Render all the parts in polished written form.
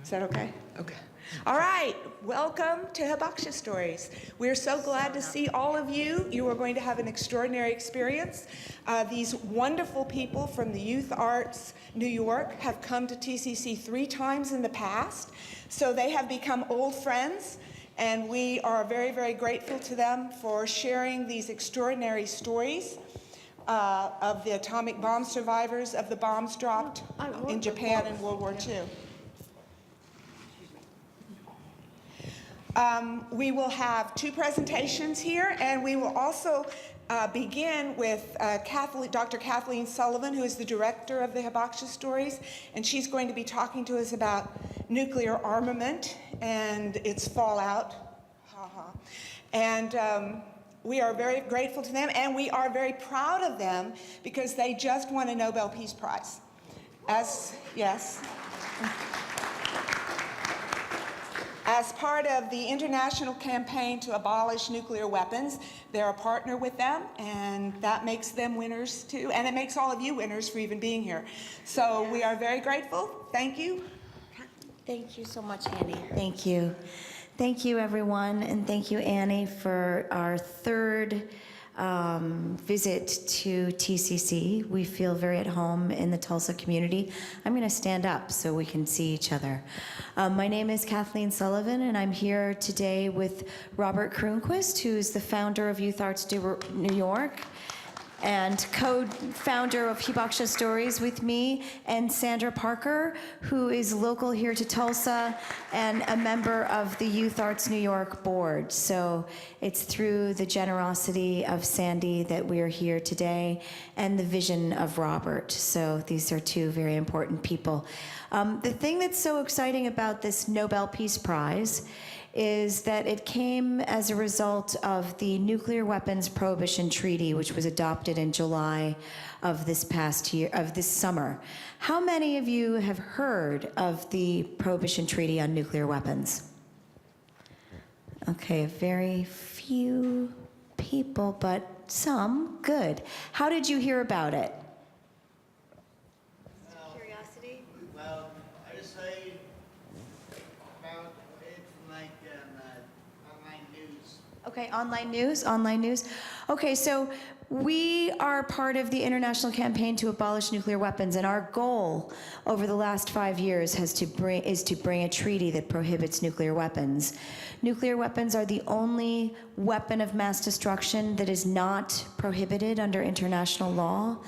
Is that okay? Okay. All right, welcome to Hibakusha Stories. We're so glad to see all of you. You are going to have an extraordinary experience. These wonderful people from the Youth Arts New York have come to TCC 3 times in the past, so they have become old friends, and we are very, very grateful to them for sharing these extraordinary stories of the atomic bomb survivors of the bombs dropped in Japan in World War II. We will have 2 presentations here, and we will also begin with Dr. Kathleen Sullivan, who is the director of the Hibakusha Stories, and she's going to be talking to us about nuclear armament and its fallout. And we are very grateful to them, and we are very proud of them because they just won a Nobel Peace Prize. As part of the international campaign to abolish nuclear weapons, they're a partner with them, and that makes them winners too, and it makes all of you winners for even being here. So we are very grateful. Thank you. Thank you so much, Annie. Thank you. Thank you, everyone, and thank you, Annie, for our 3rd visit to TCC. We feel very at home in the Tulsa community. I'm going to stand up so we can see each other. My name is Kathleen Sullivan, and I'm here today with Robert Kronquist, who's the founder of Youth Arts New York and co-founder of Hibakusha Stories with me, and Sandra Parker, who is local here to Tulsa and a member of the Youth Arts New York board. So it's through the generosity of Sandy that we are here today, and the vision of Robert. So these are 2 very important people. The thing that's so exciting about this Nobel Peace Prize is that it came as a result of the Nuclear Weapons Prohibition Treaty, which was adopted in July of this past year, of this summer. How many of you have heard of the Prohibition Treaty on nuclear weapons? Okay, very few people, but some. Good. How did you hear about it? Curiosity? Well, I just say about it from like online news. Okay, online news. Okay, so we are part of the international campaign to abolish nuclear weapons, and our goal over the last 5 years is to bring a treaty that prohibits nuclear weapons. Nuclear weapons are the only weapon of mass destruction that is not prohibited under international law.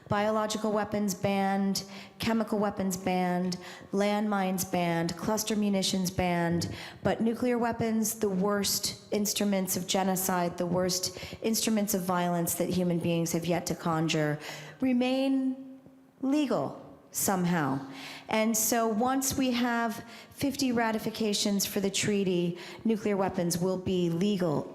Biological weapons banned, chemical weapons banned, landmines banned, cluster munitions banned, but nuclear weapons, the worst instruments of genocide, the worst instruments of violence that human beings have yet to conjure, remain legal somehow. And so once we have 50 ratifications for the treaty, nuclear weapons will be illegal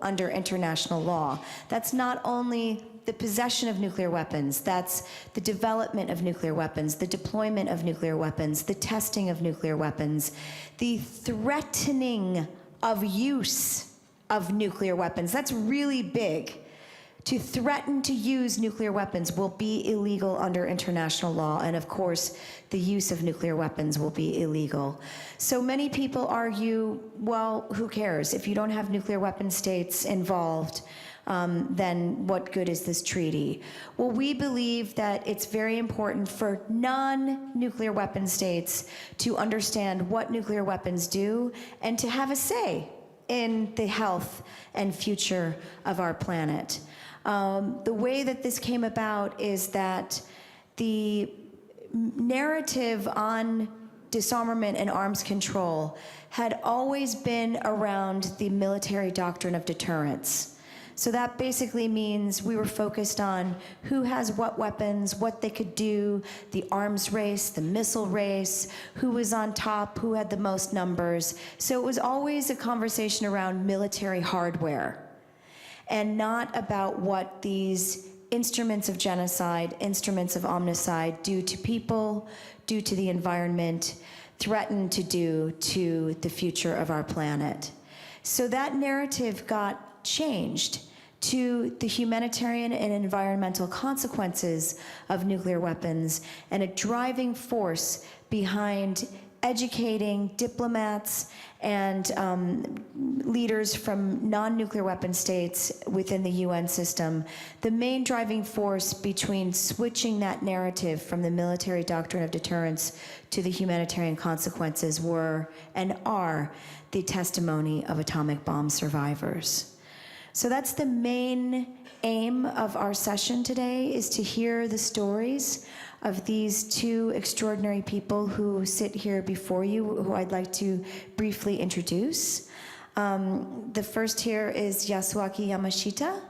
under international law. That's not only the possession of nuclear weapons, that's the development of nuclear weapons, the deployment of nuclear weapons, the testing of nuclear weapons, the threatening of use of nuclear weapons. That's really big. To threaten to use nuclear weapons will be illegal under international law, and of course, the use of nuclear weapons will be illegal. So many people argue, well, who cares? If you don't have nuclear weapon states involved, then what good is this treaty? Well, we believe that it's very important for non-nuclear weapon states to understand what nuclear weapons do and to have a say in the health and future of our planet. The way that this came about is that the narrative on disarmament and arms control had always been around the military doctrine of deterrence. So that basically means we were focused on who has what weapons, what they could do, the arms race, the missile race, who was on top, who had the most numbers. So it was always a conversation around military hardware and not about what these instruments of genocide, instruments of omnicide do to people, do to the environment, threaten to do to the future of our planet. So that narrative got changed to the humanitarian and environmental consequences of nuclear weapons, and a driving force behind educating diplomats and leaders from non-nuclear weapon states within the UN system. The main driving force between switching that narrative from the military doctrine of deterrence to the humanitarian consequences were and are the testimony of atomic bomb survivors. So that's the main aim of our session today, is to hear the stories of these two extraordinary people who sit here before you, who I'd like to briefly introduce. The first here is Yasuaki Yamashita.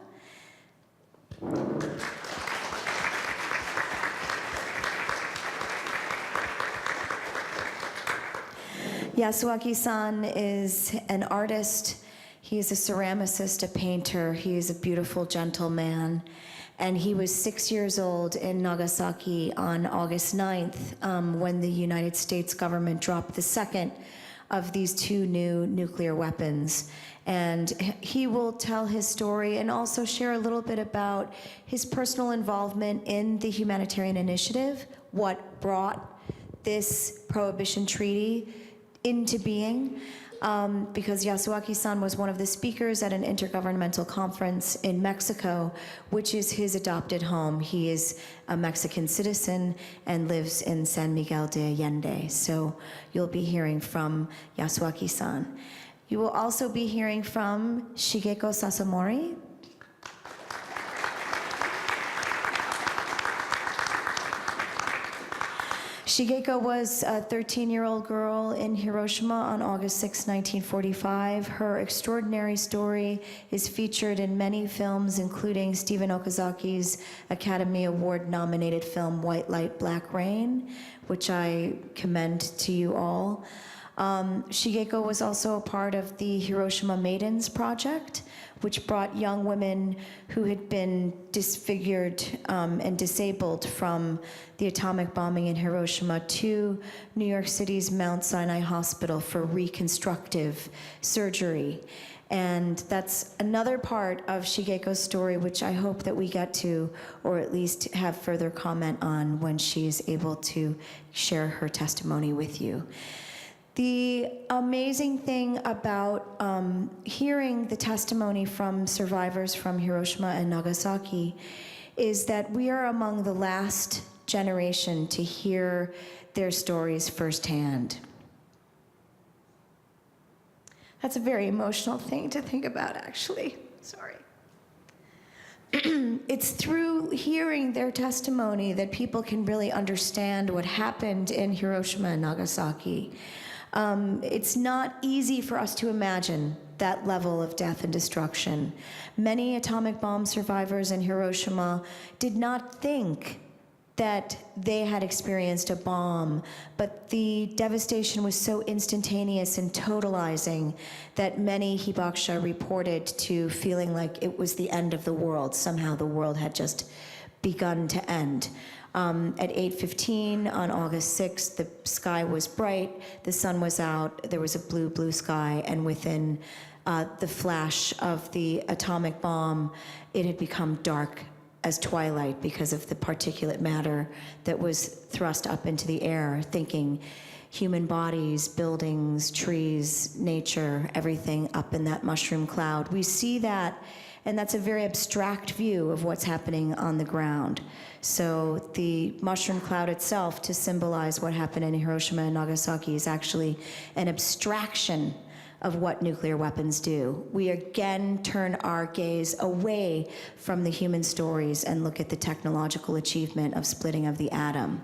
Yasuaki-san is an artist. He is a ceramicist, a painter. He is a beautiful, gentle man. And he was 6 years old in Nagasaki on August 9th when the United States government dropped the second of these two new nuclear weapons. And he will tell his story and also share a little bit about his personal involvement in the humanitarian initiative, what brought this prohibition treaty into being. Because Yasuaki-san was one of the speakers at an intergovernmental conference in Mexico, which is his adopted home. He is a Mexican citizen and lives in San Miguel de Allende. So you'll be hearing from Yasuaki-san. You will also be hearing from Shigeko Sasamori. Shigeko was a 13-year-old girl in Hiroshima on August 6, 1945. Her extraordinary story is featured in many films, including Stephen Okazaki's Academy Award-nominated film White Light, Black Rain, which I commend to you all. Shigeko was also a part of the Hiroshima Maidens Project, which brought young women who had been disfigured and disabled from the atomic bombing in Hiroshima to New York City's Mount Sinai Hospital for reconstructive surgery. And that's another part of Shigeko's story, which I hope that we get to, or at least have further comment on when she is able to share her testimony with you. The amazing thing about hearing the testimony from survivors from Hiroshima and Nagasaki is that we are among the last generation to hear their stories firsthand. That's a very emotional thing to think about, actually. Sorry. It's through hearing their testimony that people can really understand what happened in Hiroshima and Nagasaki. It's not easy for us to imagine that level of death and destruction. Many atomic bomb survivors in Hiroshima did not think that they had experienced a bomb, but the devastation was so instantaneous and totalizing that many Hibakusha reported to feeling like it was the end of the world. Somehow the world had just begun to end. At 8:15 on August 6th, the sky was bright, the sun was out, there was a blue, blue sky, and within the flash of the atomic bomb, it had become dark as twilight because of the particulate matter that was thrust up into the air, thinking human bodies, buildings, trees, nature, everything up in that mushroom cloud. We see that, and that's a very abstract view of what's happening on the ground. So the mushroom cloud itself, to symbolize what happened in Hiroshima and Nagasaki, is actually an abstraction of what nuclear weapons do. We again turn our gaze away from the human stories and look at the technological achievement of splitting of the atom.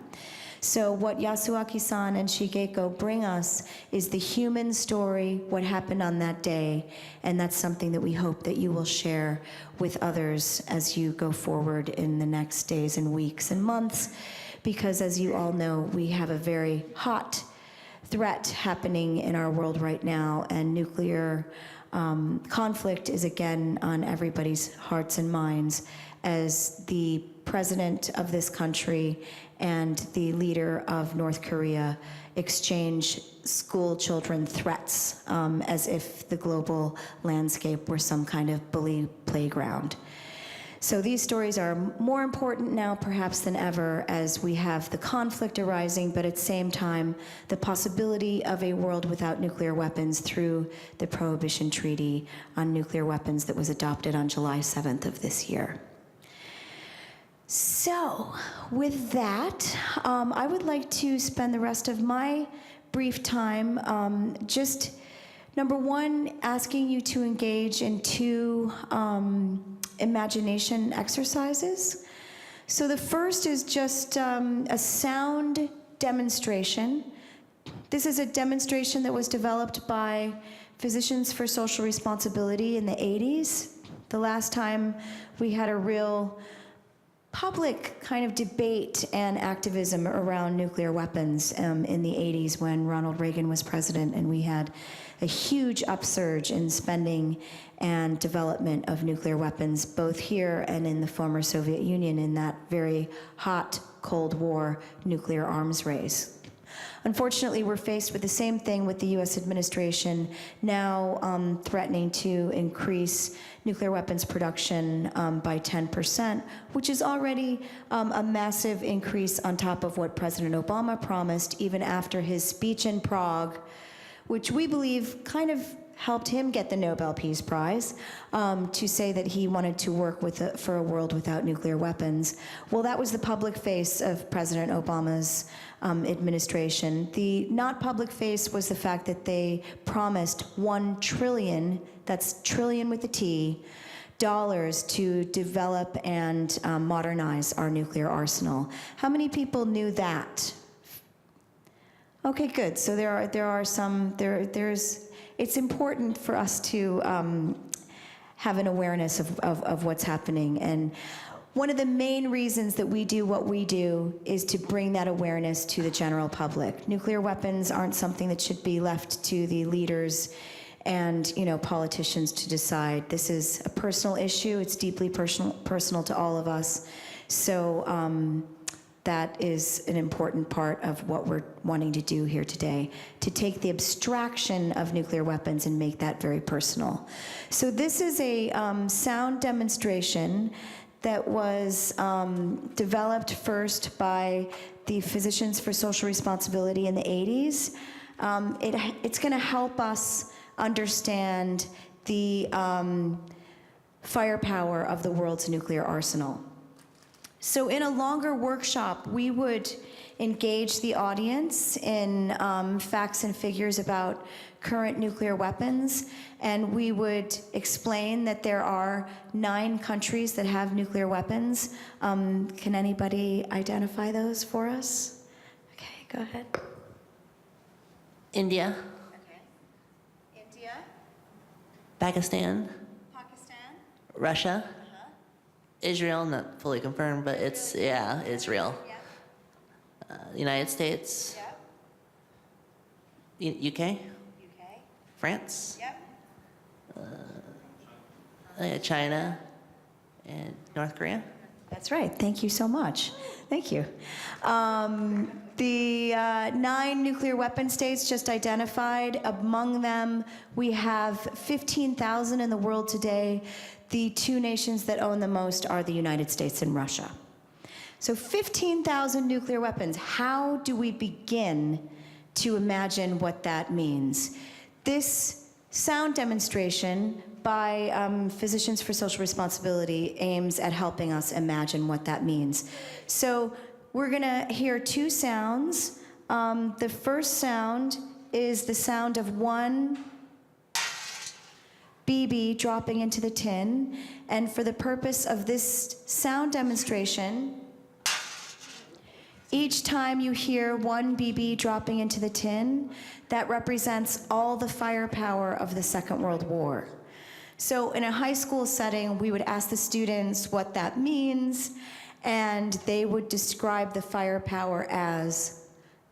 So what Yasuaki-san and Shigeko bring us is the human story, what happened on that day, and that's something that we hope that you will share with others as you go forward in the next days and weeks and months, because as you all know, we have a very hot threat happening in our world right now, and nuclear conflict is again on everybody's hearts and minds as the president of this country and the leader of North Korea exchange school children threats as if the global landscape were some kind of bully playground. So these stories are more important now perhaps than ever as we have the conflict arising, but at the same time, the possibility of a world without nuclear weapons through the Prohibition Treaty on Nuclear Weapons that was adopted on July 7th of this year. So with that, I would like to spend the rest of my brief time just, number one, asking you to engage in two imagination exercises. So the first is just a sound demonstration. This is a demonstration that was developed by Physicians for Social Responsibility in the 80s. The last time we had a real public kind of debate and activism around nuclear weapons in the 80s when Ronald Reagan was president, and we had a huge upsurge in spending and development of nuclear weapons, both here and in the former Soviet Union in that very hot Cold War nuclear arms race. Unfortunately, we're faced with the same thing with the US administration now threatening to increase nuclear weapons production by 10%, which is already a massive increase on top of what President Obama promised even after his speech in Prague, which we believe kind of helped him get the Nobel Peace Prize, to say that he wanted to work for a world without nuclear weapons. Well, that was the public face of President Obama's administration. The not public face was the fact that they promised $1 trillion, that's trillion with a T, dollars to develop and modernize our nuclear arsenal. How many people knew that? Okay, good. So it's important for us to have an awareness of what's happening. And one of the main reasons that we do what we do is to bring that awareness to the general public. Nuclear weapons aren't something that should be left to the leaders and politicians to decide. This is a personal issue. It's deeply personal to all of us. So that is an important part of what we're wanting to do here today, to take the abstraction of nuclear weapons and make that very personal. So this is a sound demonstration that was developed first by the Physicians for Social Responsibility in the 80s. It's going to help us understand the firepower of the world's nuclear arsenal. So in a longer workshop, we would engage the audience in facts and figures about current nuclear weapons, and we would explain that there are 9 countries that have nuclear weapons. Can anybody identify those for us? Okay, go ahead. India, Okay. India, Pakistan, Pakistan, Russia, Israel, not fully confirmed, but it's Israel. United States, UK, UK, France, yep. China, and North Korea. That's right. Thank you so much. Thank you. The 9 nuclear weapon states just identified, among them we have 15,000 in the world today. The 2 nations that own the most are the United States and Russia. So 15,000 nuclear weapons. How do we begin to imagine what that means? This sound demonstration by Physicians for Social Responsibility aims at helping us imagine what that means. So we're going to hear 2 sounds. The first sound is the sound of 1 BB dropping into the tin. And for the purpose of this sound demonstration, each time you hear 1 BB dropping into the tin, that represents all the firepower of the Second World War. So in a high school setting, we would ask the students what that means, and they would describe the firepower as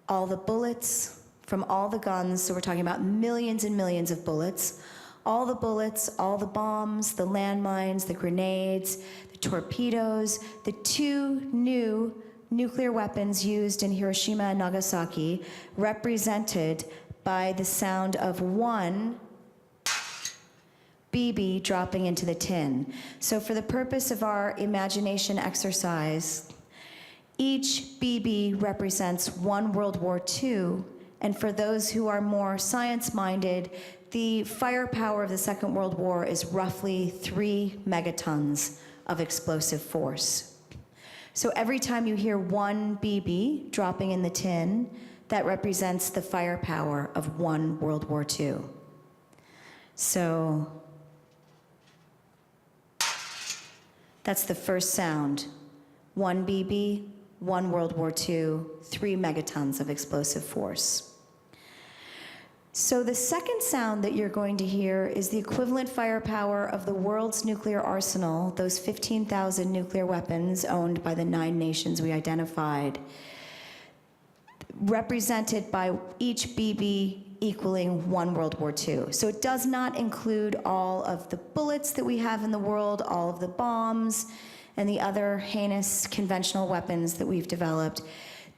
all the bullets from all the guns, so we're talking about millions and millions of bullets, all the bombs, the landmines, the grenades, the torpedoes, the 2 new nuclear weapons used in Hiroshima and Nagasaki, represented by the sound of one BB dropping into the tin. So for the purpose of our imagination exercise, each BB represents one World War II, and for those who are more science-minded, the firepower of the Second World War is roughly 3 megatons of explosive force. So every time you hear one BB dropping in the tin, that represents the firepower of one World War II. So that's the first sound. One BB, one World War II, 3 megatons of explosive force. So the second sound that you're going to hear is the equivalent firepower of the world's nuclear arsenal, those 15,000 nuclear weapons owned by the 9 nations we identified, represented by each BB equaling one World War II. So it does not include all of the bullets that we have in the world, all of the bombs, and the other heinous conventional weapons that we've developed.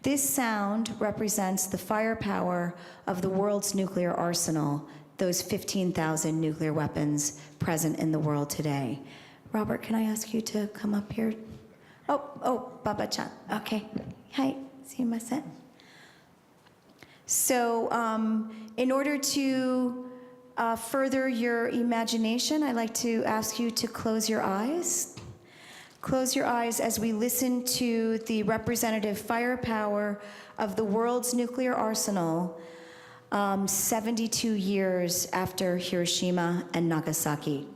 This sound represents the firepower of the world's nuclear arsenal, those 15,000 nuclear weapons present in the world today. Robert, can I ask you to come up here? Oh, Baba-chan. Okay. Hi, sumimasen. So in order to further your imagination, I'd like to ask you to close your eyes. Close your eyes as we listen to the representative firepower of the world's nuclear arsenal 72 years after Hiroshima and Nagasaki.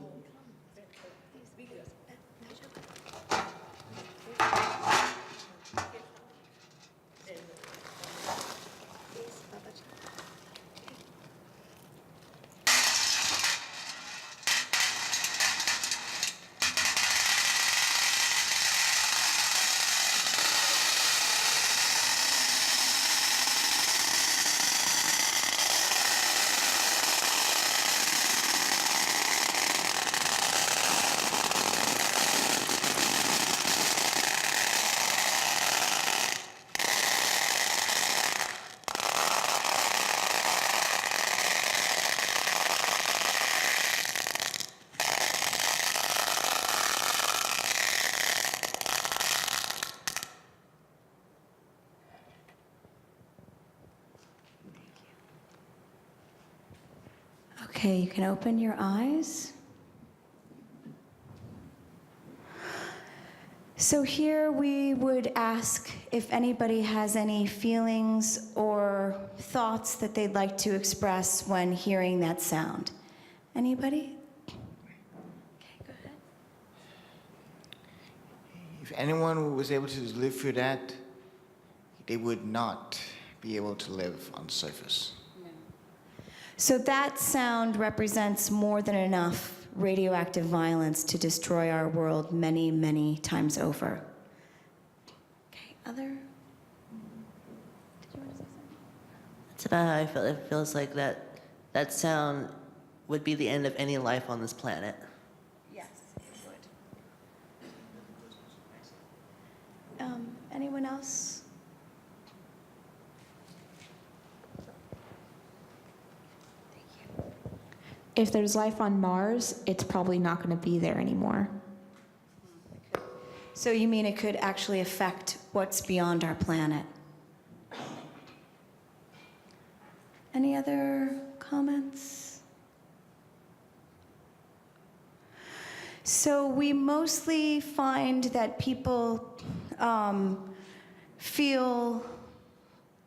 Okay, you can open your eyes. So here we would ask if anybody has any feelings or thoughts that they'd like to express when hearing that sound. Anybody? Okay, go ahead. If anyone was able to live through that, they would not be able to live on the surface. So that sound represents more than enough radioactive violence to destroy our world many, many times over. Okay, other? Did you want to say something? That's about how I feel. It feels like that sound would be the end of any life on this planet. Yes, it would. Anyone else? If there's life on Mars, it's probably not going to be there anymore. So you mean it could actually affect what's beyond our planet? Any other comments? So we mostly find that people feel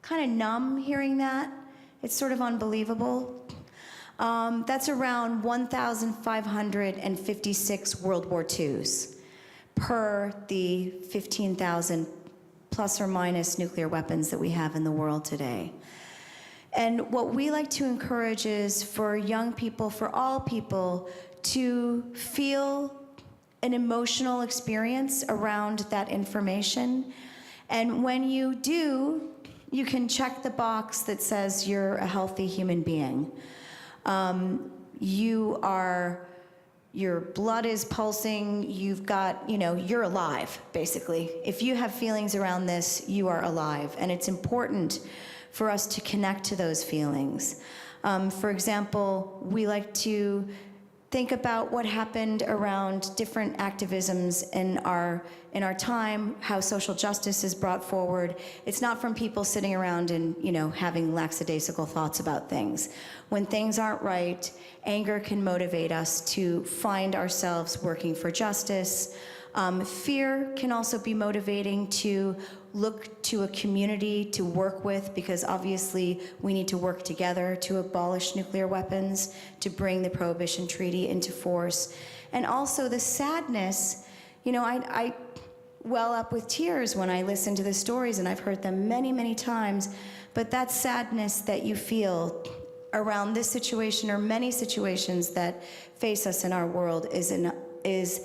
kind of numb hearing that. It's sort of unbelievable. That's around 1,556 World War IIs per the 15,000 plus or minus nuclear weapons that we have in the world today. And what we like to encourage is for young people, for all people, to feel an emotional experience around that information. And when you do, you can check the box that says you're a healthy human being. You are your blood is pulsing, you've got, you're alive, basically. If you have feelings around this, you are alive. And it's important for us to connect to those feelings. For example, we like to think about what happened around different activisms in our time, how social justice is brought forward. It's not from people sitting around and, having lackadaisical thoughts about things. When things aren't right, anger can motivate us to find ourselves working for justice. Fear can also be motivating to look to a community to work with, because obviously we need to work together to abolish nuclear weapons, to bring the Prohibition Treaty into force. And also the sadness, I well up with tears when I listen to the stories, and I've heard them many, many times, but that sadness that you feel around this situation or many situations that face us in our world is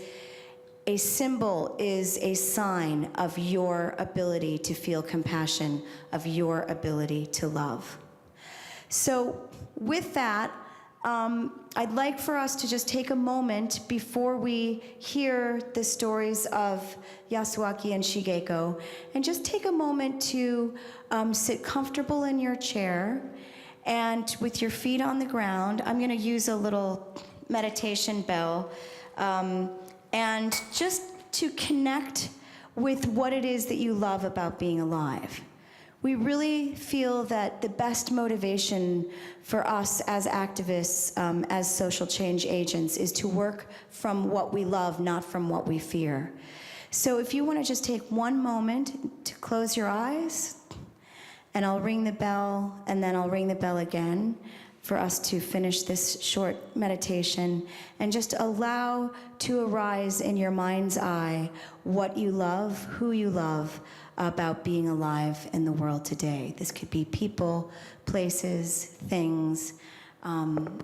a symbol, is a sign of your ability to feel compassion, of your ability to love. So with that, I'd like for us to just take a moment before we hear the stories of Yasuaki and Shigeko, and just take a moment to sit comfortable in your chair and with your feet on the ground. I'm going to use a little meditation bell. And just to connect with what it is that you love about being alive. We really feel that the best motivation for us as activists, as social change agents, is to work from what we love, not from what we fear. So if you want to just take one moment to close your eyes, and I'll ring the bell, and then I'll ring the bell again, for us to finish this short meditation, and just allow to arise in your mind's eye what you love, who you love about being alive in the world today. This could be people, places, things,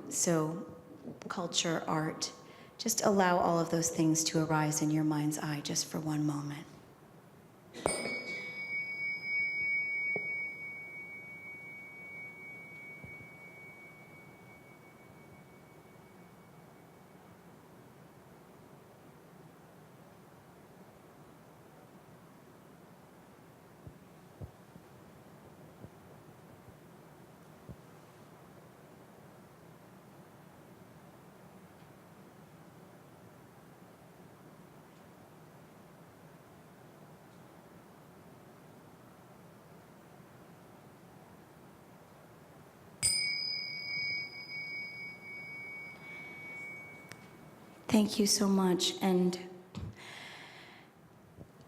so culture, art. Just allow all of those things to arise in your mind's eye just for one moment. Thank you so much. And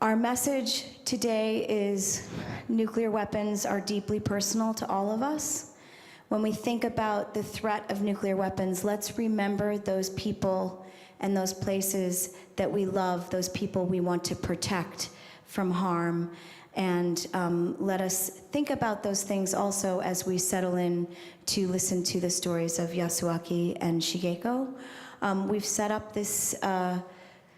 our message today is nuclear weapons are deeply personal to all of us. When we think about the threat of nuclear weapons, let's remember those people and those places that we love, those people we want to protect from harm. And let us think about those things also as we settle in to listen to the stories of Yasuaki and Shigeko. We've set up this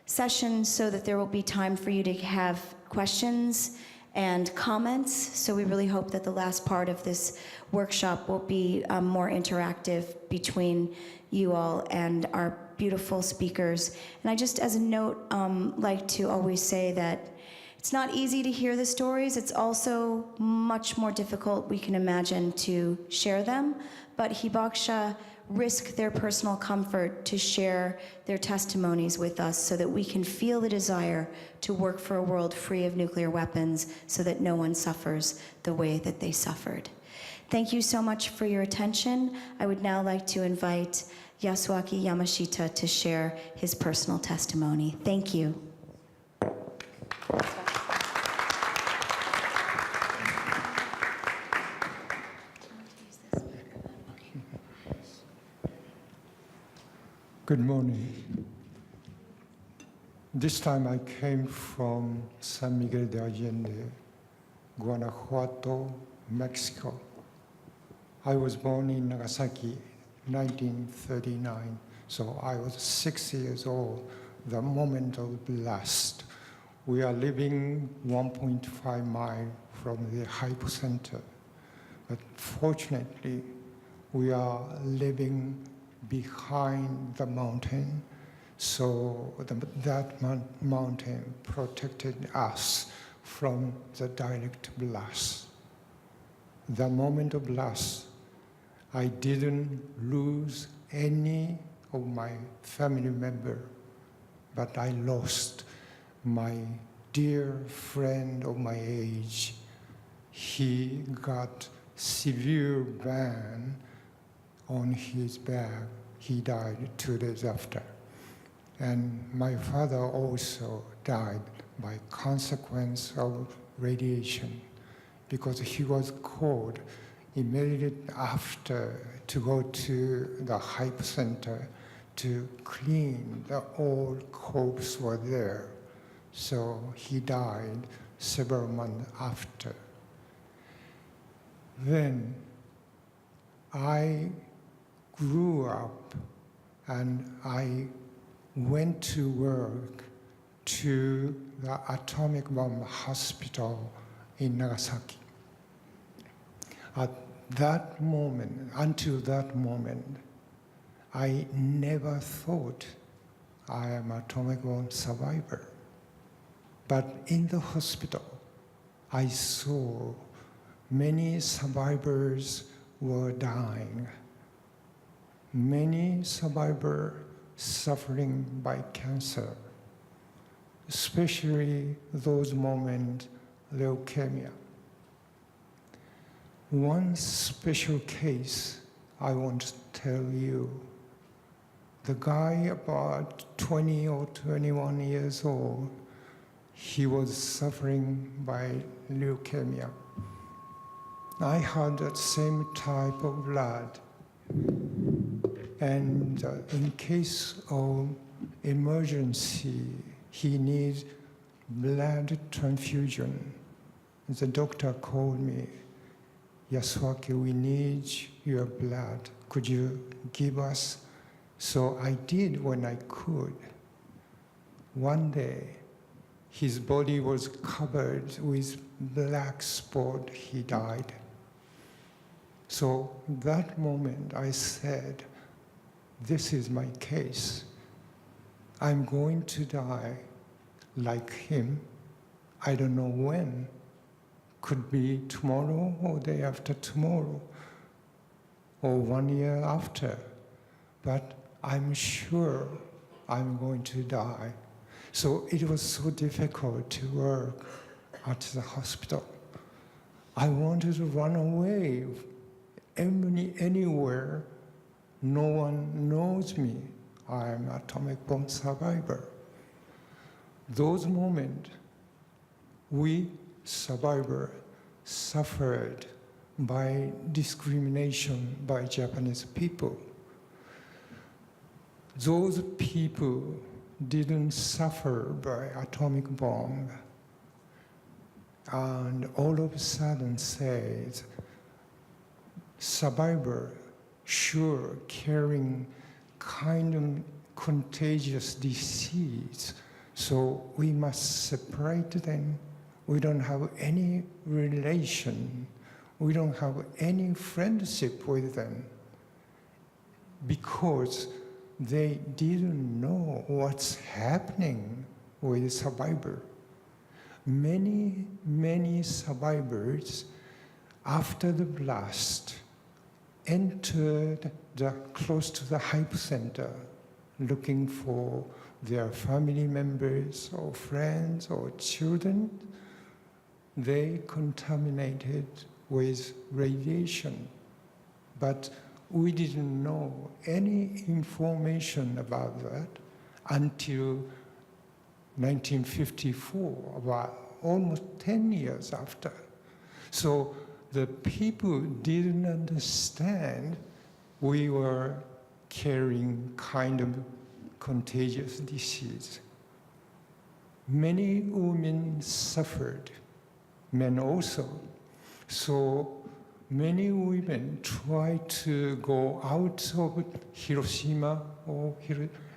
session so that there will be time for you to have questions and comments. So we really hope that the last part of this workshop will be more interactive between you all and our beautiful speakers. And I just, as a note, like to always say that it's not easy to hear the stories. It's also much more difficult, we can imagine, to share them. But Hibakusha risk their personal comfort to share their testimonies with us so that we can feel the desire to work for a world free of nuclear weapons so that no one suffers the way that they suffered. Thank you so much for your attention. I would now like to invite Yasuaki Yamashita to share his personal testimony. Thank you. Good morning. This time I came from San Miguel de Allende, Guanajuato, Mexico. I was born in Nagasaki, 1939, so I was 6 years old the moment of blast. We are living 1.5 miles from the hypocenter, but fortunately, we are living behind the mountain, So that mountain protected us from the direct blast. The moment of blast, I didn't lose any of my family member, but I lost my dear friend of my age. He got severe burn on his back. He died 2 days after. And my father also died by consequence of radiation because he was called immediately after to go to the hype center to clean the old corpse were there. So he died several months after. Then I grew up and I went to work to the atomic bomb hospital in Nagasaki. At that moment, until that moment, I never thought I am an atomic bomb survivor. But in the hospital, I saw many survivors were dying. Many survivors suffering by cancer, especially those moments, leukemia. One special case I want to tell you. The guy about 20 or 21 years old, he was suffering by leukemia. I had that same type of blood. And in case of emergency, he needs blood transfusion. The doctor called me, Yasuaki, we need your blood. Could you give us? So I did when I could. One day, his body was covered with black spot. He died. So that moment I said, this is my case. I'm going to die like him. I don't know when. Could be tomorrow or day after tomorrow or 1 year after. But I'm sure I'm going to die. So it was so difficult to work at the hospital. I wanted to run away anywhere. No one knows me. I am an atomic bomb survivor. Those moments, we survivors suffered by discrimination by Japanese people. Those people didn't suffer by atomic bomb. And all of a sudden says, survivor sure carrying kind of contagious disease, so we must separate them. We don't have any relation. We don't have any friendship with them because they didn't know what's happening with survivor. Many, many survivors after the blast entered close to the hype center looking for their family members or friends or children. They contaminated with radiation, but we didn't know any information about that until 1954, about almost 10 years after. So the people didn't understand we were carrying kind of contagious disease. Many women suffered, men also. So many women tried to go out of Hiroshima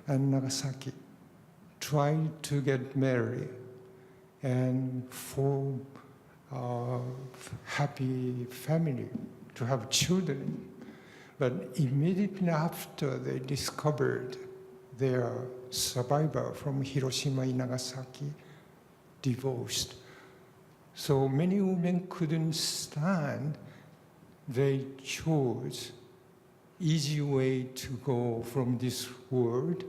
and Nagasaki, tried to get married and form a happy family, to have children. But immediately after they discovered their survivor from Hiroshima and Nagasaki divorced. So many women couldn't stand. They chose easy way to go from this world.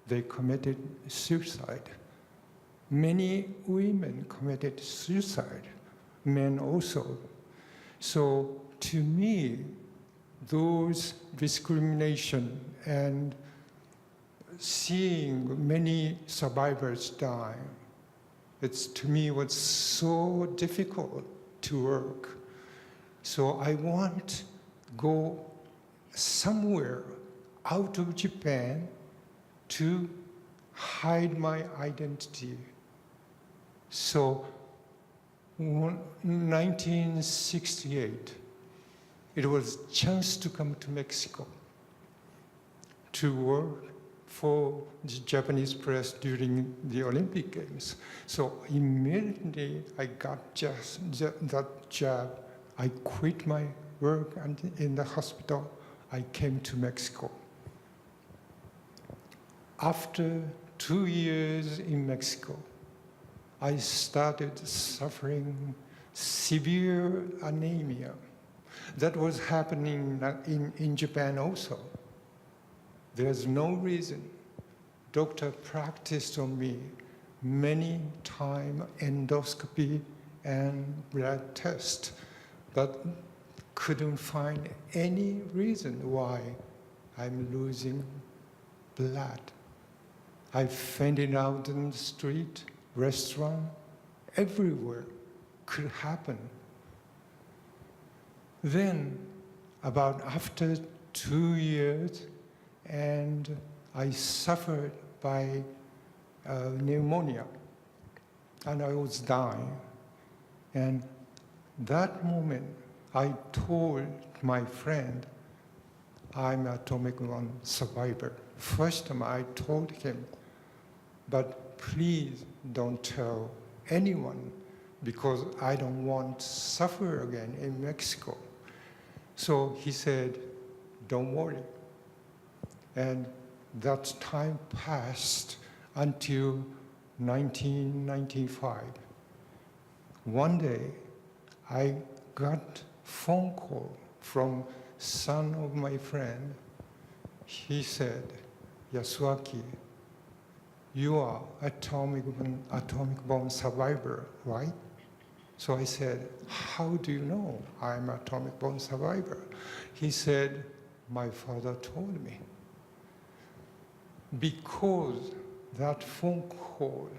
They committed suicide. Many women committed suicide, men also. So to me, those discrimination and seeing many survivors die, to me was so difficult to work. So I want to go somewhere out of Japan to hide my identity. So in 1968, it was a chance to come to Mexico to work for the Japanese press during the Olympic Games. So immediately I got just that job. I quit my work and in the hospital. I came to Mexico. After 2 years in Mexico, I started suffering severe anemia. That was happening in Japan also. There's no reason. Doctor practiced on me many times, endoscopy and blood test, but couldn't find any reason why I'm losing blood. I fainted out in the street, restaurant, everywhere could happen. Then, after 2 years, and I suffered by pneumonia, and I was dying. And that moment, I told my friend, I'm an atomic bomb survivor. First time I told him, but please don't tell anyone because I don't want to suffer again in Mexico. So he said, don't worry. And that time passed until 1995. One day, I got phone call from son of my friend. He said, Yasuaki, you are atomic bomb survivor, right? So I said, how do you know I'm atomic bomb survivor? He said, my father told me. Because that phone call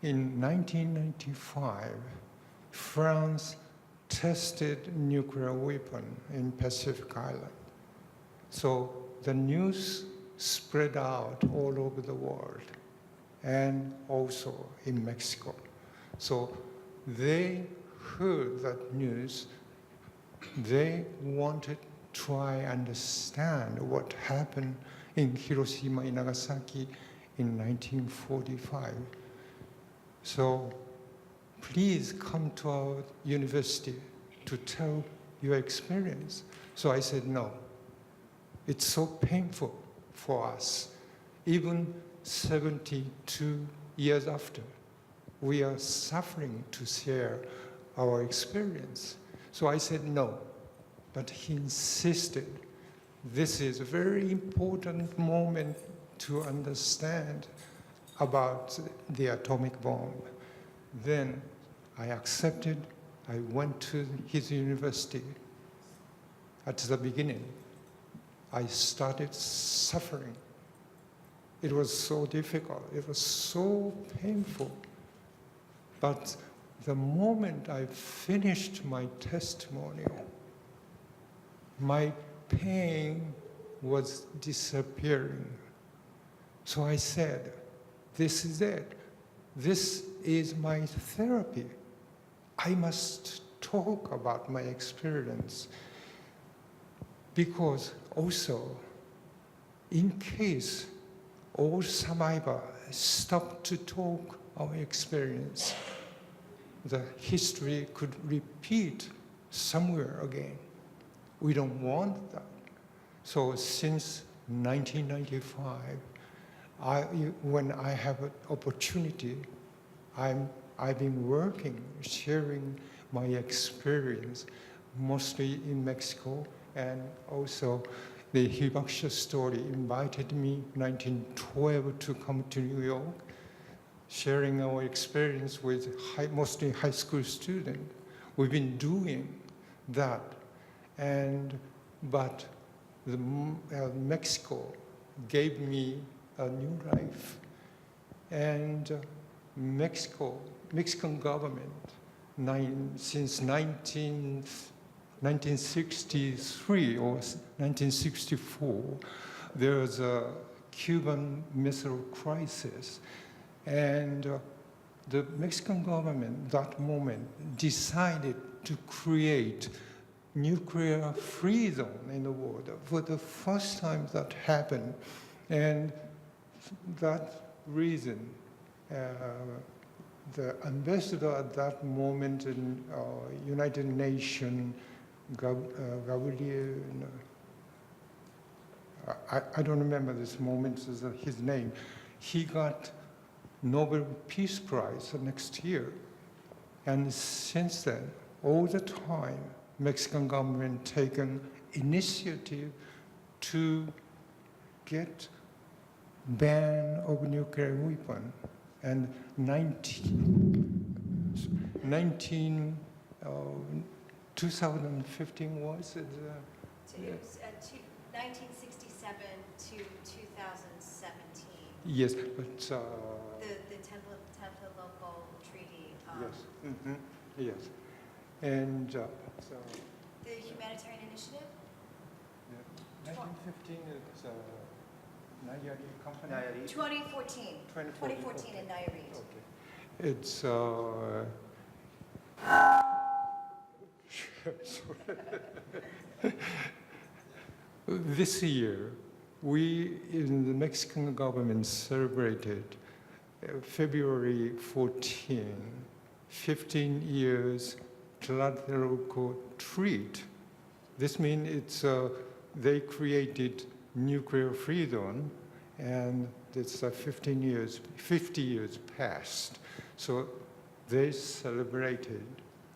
in 1995, France tested nuclear weapon in Pacific Island. So the news spread out all over the world and also in Mexico. So they heard that news. They wanted to try understand what happened in Hiroshima and Nagasaki in 1945. So please come to our university to tell your experience. So I said, no. It's so painful for us. Even 72 years after, we are suffering to share our experience. So I said no, but he insisted. This is a very important moment to understand about the atomic bomb. Then I accepted. I went to his university. At the beginning, I started suffering. It was so difficult. It was so painful. But the moment I finished my testimonial, my pain was disappearing. So I said, this is it. This is my therapy. I must talk about my experience. Because also, in case all survivors stop to talk our experience, the history could repeat somewhere again. We don't want that. So since 1995, when I have an opportunity, I've been working, sharing my experience, mostly in Mexico, and also the Hibakusha Story invited me in 1912 to come to New York, sharing our experience with mostly high school students. We've been doing that, but Mexico gave me a new life, and Mexican government since 1963 or 1964, there was a Cuban Missile Crisis, and the Mexican government that moment decided to create nuclear free zone in the world. For the first time that happened, and that reason, the ambassador at that moment in United Nations, Gabriel, I don't remember this moment, his name, he got Nobel Peace Prize the next year. And since then, all the time, Mexican government taken initiative to get ban of nuclear weapon. And 2015 was it? 1967 to 2017. Yes, but The local treaty. yes, yes, and so The humanitarian initiative. 1915 is Nayari company. 2014. 2014 in Nayarit. Okay, it's this year, we in the Mexican government celebrated February 14, 15 years Tlatelolco Treaty. This means it's they created nuclear free zone, and it's 50 years past. So they celebrated.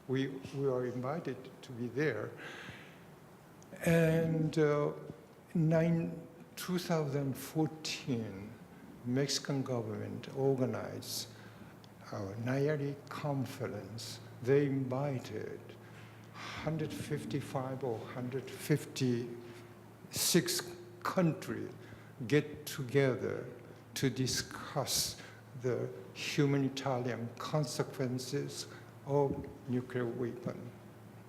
We were invited to be there. And 2014, Mexican government organized our Nayarit conference. They invited 155 or 156 countries get together to discuss the humanitarian consequences of nuclear weapon.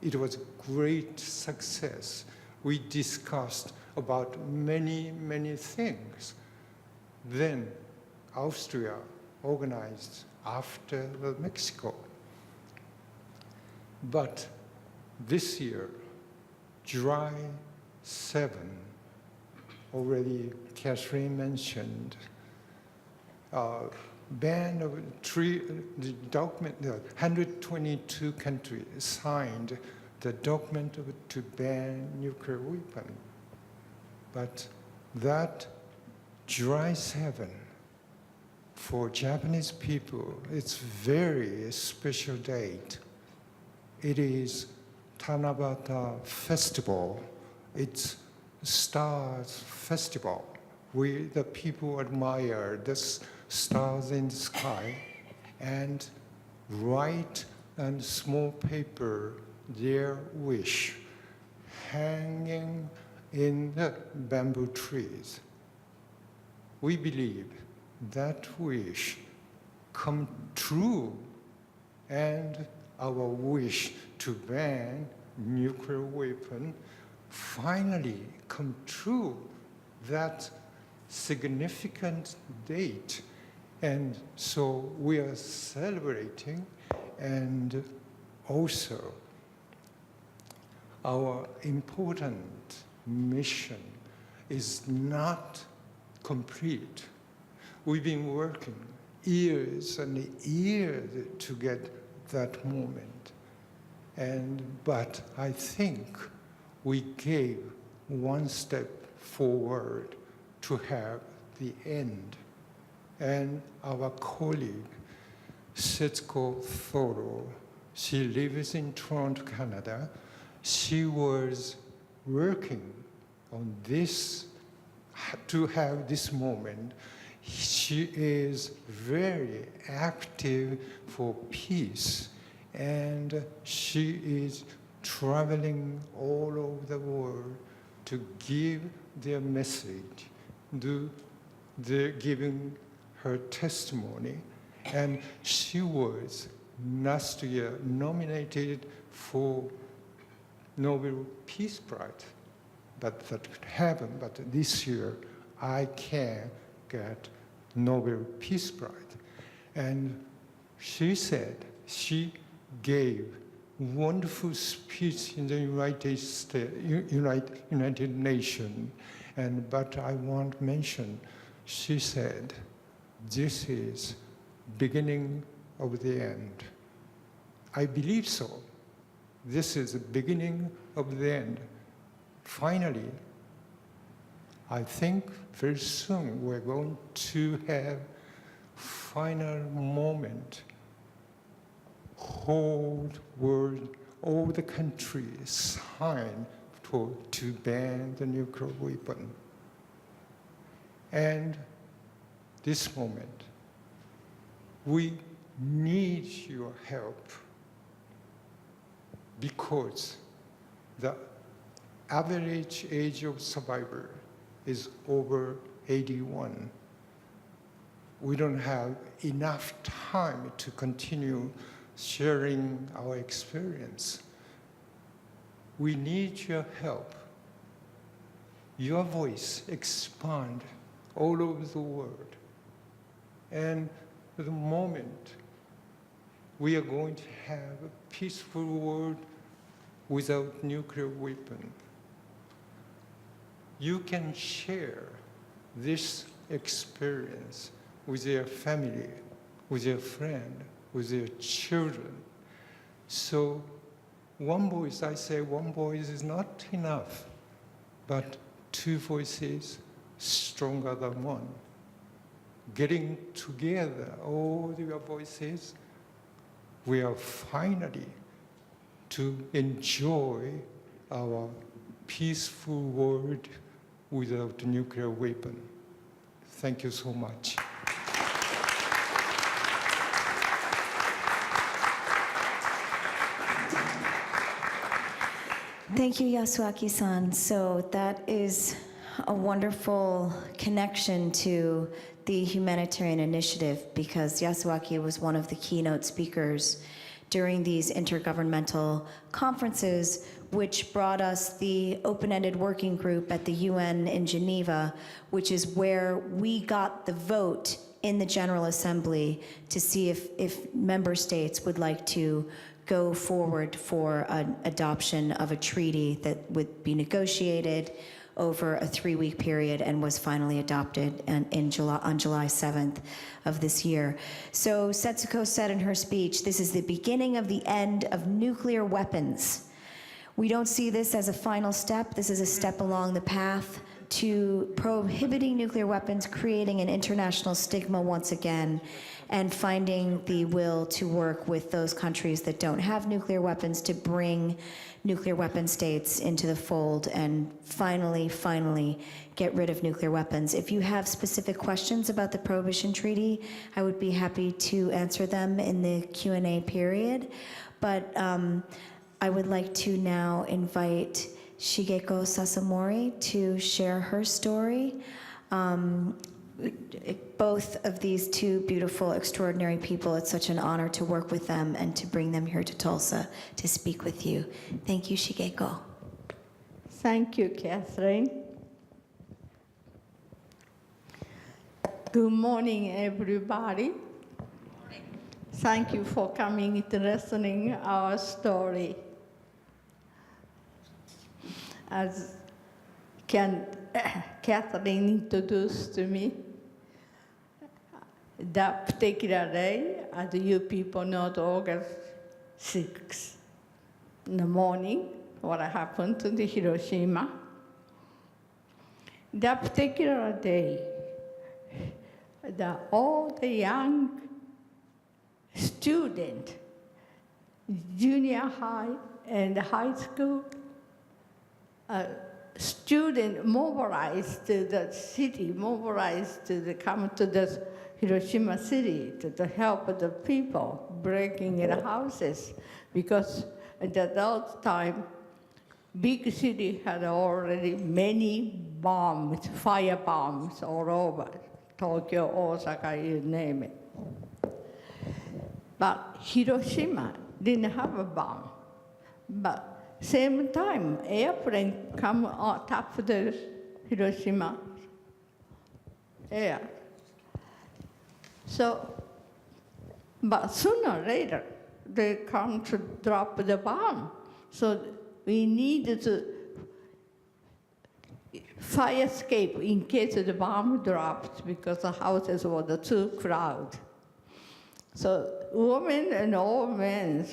It was a great success. We discussed about many, many things. Then Austria organized after Mexico. But this year, July 7, already Catherine mentioned, ban of the document, 122 countries signed the document to ban nuclear weapon. But that July 7, for Japanese people, it's very special date. It is Tanaka Festival. It's Stars Festival. We, the people, admire the stars in the sky and write on small paper their wish, hanging in the bamboo trees. We believe that wish come true, and our wish to ban nuclear weapon finally come true. That significant date, and so we are celebrating. And also our important mission is not complete. We've been working years and years to get that moment. But I think we gave one step forward to have the end And our colleague, Setsuko Thoro, she lives in Toronto, Canada. She was working on this, to have this moment. She is very active for peace, and she is traveling all over the world to give their message, giving her testimony. And she was last year nominated for Nobel Peace Prize, but that could happen. But this year, I can get Nobel Peace Prize. And she said she gave wonderful speech in the United Nations. But I want to mention, she said, this is beginning of the end. I believe so. This is the beginning of the end. Finally, I think very soon we're going to have final moment. Whole world, all the countries sign to ban the nuclear weapon. And this moment, we need your help because the average age of survivor is over 81. We don't have enough time to continue sharing our experience. We need your help. Your voice expand all over the world. And at the moment, we are going to have a peaceful world without nuclear weapon. You can share this experience with your family, with your friend, with your children. So one voice, I say one voice is not enough, but two voices stronger than one. Getting together all your voices, we are finally to enjoy our peaceful world without nuclear weapon. Thank you so much. Thank you, Yasuaki-san. So that is a wonderful connection to the humanitarian initiative because Yasuaki was one of the keynote speakers during these intergovernmental conferences, which brought us the open-ended working group at the UN in Geneva, which is where we got the vote in the General Assembly to see if member states would like to go forward for an adoption of a treaty that would be negotiated over a 3-week period and was finally adopted on July 7th of this year. So Setsuko said in her speech, this is the beginning of the end of nuclear weapons. We don't see this as a final step. This is a step along the path to prohibiting nuclear weapons, creating an international stigma once again, and finding the will to work with those countries that don't have nuclear weapons to bring nuclear weapon states into the fold and finally get rid of nuclear weapons. If you have specific questions about the Prohibition Treaty, I would be happy to answer them in the Q&A period. But I would like to now invite Shigeko Sasamori to share her story. Both of these two beautiful, extraordinary people, it's such an honor to work with them and to bring them here to Tulsa to speak with you. Thank you, Shigeko. Thank you, Catherine. Good morning, everybody. Thank you for coming to listening our story. As Catherine introduced to me, that particular day, as you people know, August 6th, in the morning, what happened to the Hiroshima. That particular day, all the young students, junior high and high school, students mobilized to the city, mobilized to come to the Hiroshima city to help the people breaking in houses, because at that time, big city had already many bombs, fire bombs all over, Tokyo, Osaka, you name it. But Hiroshima didn't have a bomb. But same time, airplane come on top of the Hiroshima air. So, but sooner or later, they come to drop the bomb. So we needed to fire escape in case the bomb dropped, because the houses were too crowded. So women and old men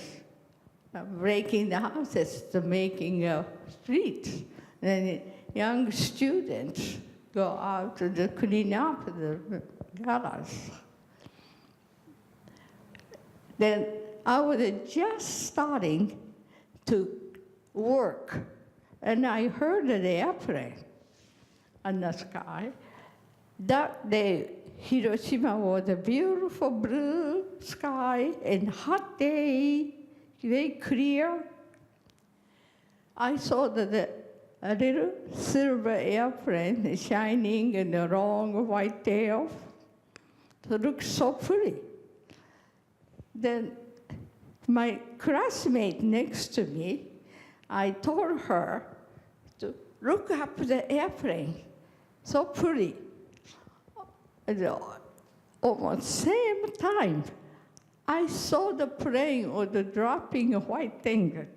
breaking the houses to making streets. And young students go out to clean up the garage. Then I was just starting to work, and I heard an airplane in the sky. That day, Hiroshima was a beautiful blue sky and hot day, very clear. I saw that a little silver airplane shining in a long white tail. It looked so pretty. Then my classmate next to me, I told her to look up the airplane, so pretty. And almost same time, I saw the plane or the dropping white thing.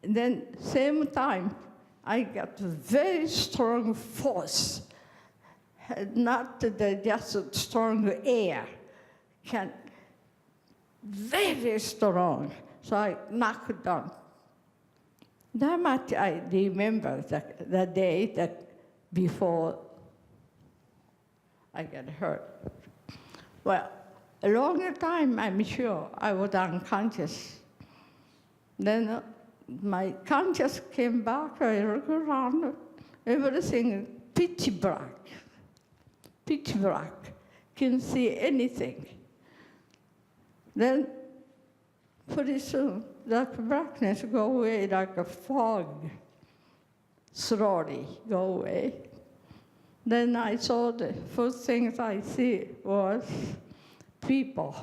And then same time, I got very strong force, not just strong air, very strong. So I knocked down. That much I remember the day that before I got hurt. Well, a long time, I'm sure, I was unconscious. Then my conscious came back, I looked around, everything pitch black, can't see anything. Then pretty soon, that blackness go away like a fog, slowly go away. Then I saw the first things I see was people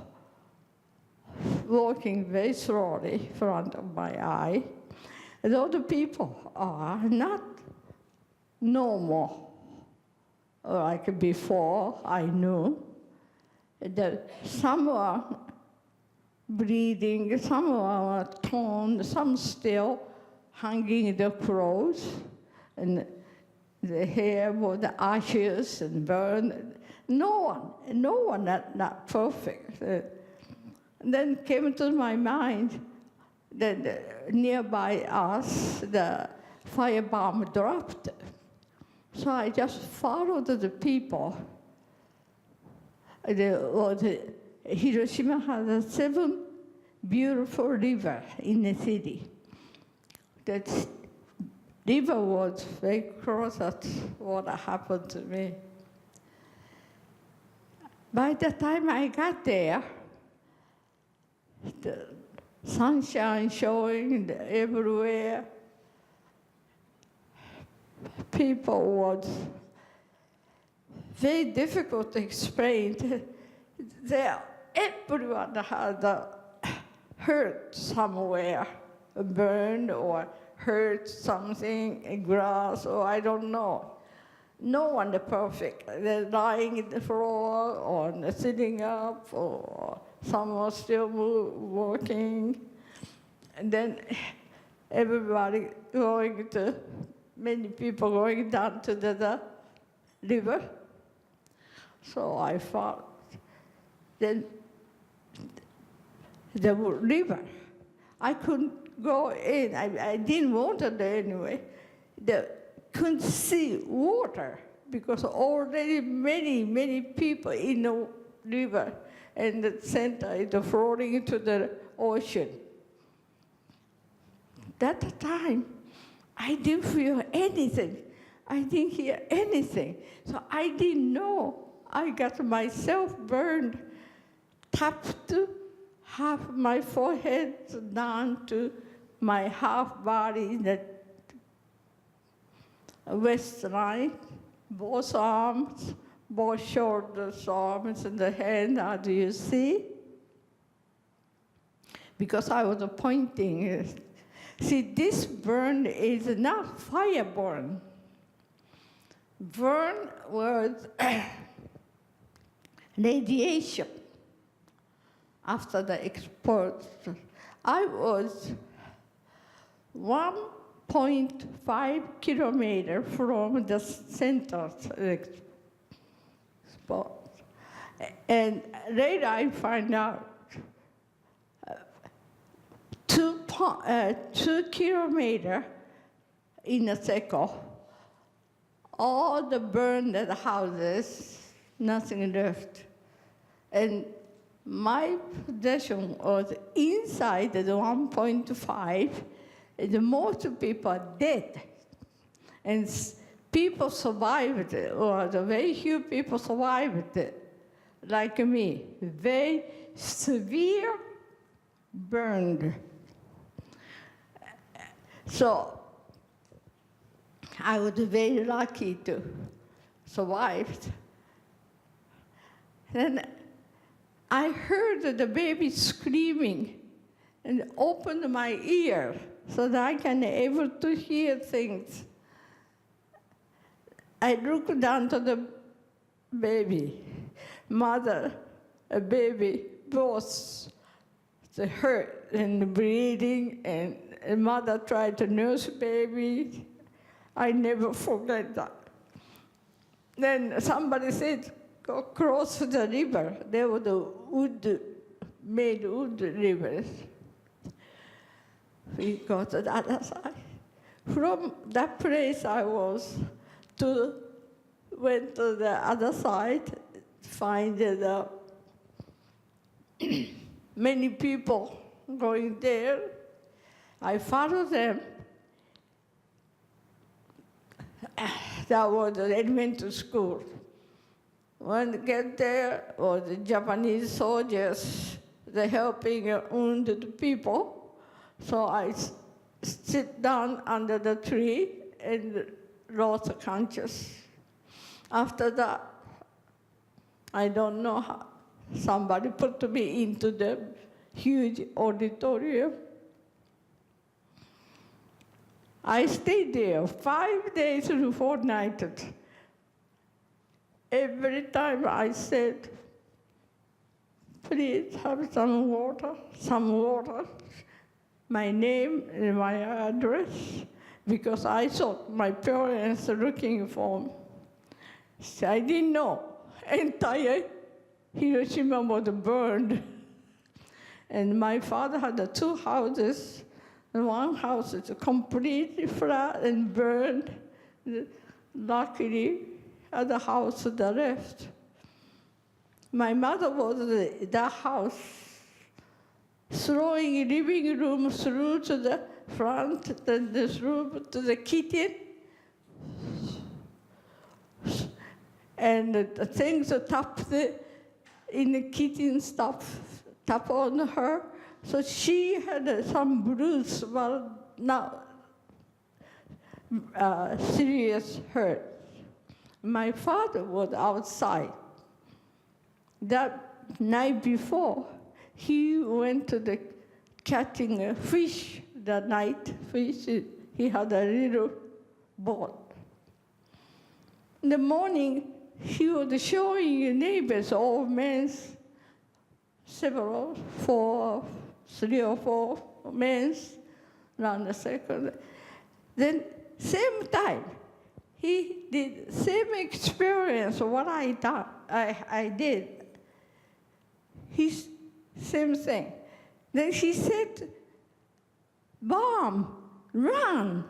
walking very slowly in front of my eye. And all the people are not normal like before I knew. Some were bleeding, some were torn, some still hanging in the clothes, and the hair was ashes and burned. No one not perfect. And then came to my mind that nearby us, the firebomb dropped. So I just followed the people. Hiroshima has 7 beautiful rivers in the city. That river was very close to what happened to me. By the time I got there, the sunshine showing everywhere. People was very difficult to explain. Everyone had hurt somewhere, burned or hurt something, a grass, or I don't know. No one is perfect. They're lying in the floor or sitting up, or someone still walking. And then everybody many people going down to the river. So I thought, then the river, I couldn't go in. I didn't want to anyway. Couldn't see water because already many, many people in the river and the center is floating into the ocean. That time, I didn't feel anything. I didn't hear anything. So I didn't know. I got myself burned, tapped half my forehead down to my half body in the waistline, both arms, both shoulders, arms, and the hand. How do you see? Because I was pointing. See, this burn is not fire burn. Burn was radiation after the explosion. I was 1.5 kilometers from the center spot. And later I find out 2 kilometers in a circle, all the burned houses, nothing left. And my possession was inside the 1.5, and most people are dead. And people survived, or the very few people survived, like me, very severe burned. So I was very lucky to survive. Then I heard the baby screaming and opened my ear so that I can able to hear things. I looked down to the baby, mother, a baby, both hurt and bleeding, and mother tried to nurse baby. I never forget that. Then somebody said, go cross the river. There were the made wood rivers. We go to the other side. From that place I was went to the other side, find the many people going there. I followed them. That was elementary school. When I get there, was the Japanese soldiers, they're helping wounded people. So I sit down under the tree and lost conscious. After that, I don't know how, somebody put me into the huge auditorium. I stayed there 5 days and 4 nights. Every time I said, please have some water, my name and my address, because I thought my parents were looking for me. So I didn't know. Entire Hiroshima was burned. And my father had 2 houses. And one house is completely flat and burned. Luckily, other house to the left. My mother was in that house, throwing living room through to the front, then this room to the kitchen. And the things tapped in the kitchen stuff, tap on her. So she had some bruise, but not serious hurt. My father was outside. That night before, he went to the catching a fish that night. He had a little boat. In the morning, he was showing neighbors, old men, several, 3 or 4 men around the circle. Then, same time, he did same experience what I did. Same thing. Then he said, bomb, run.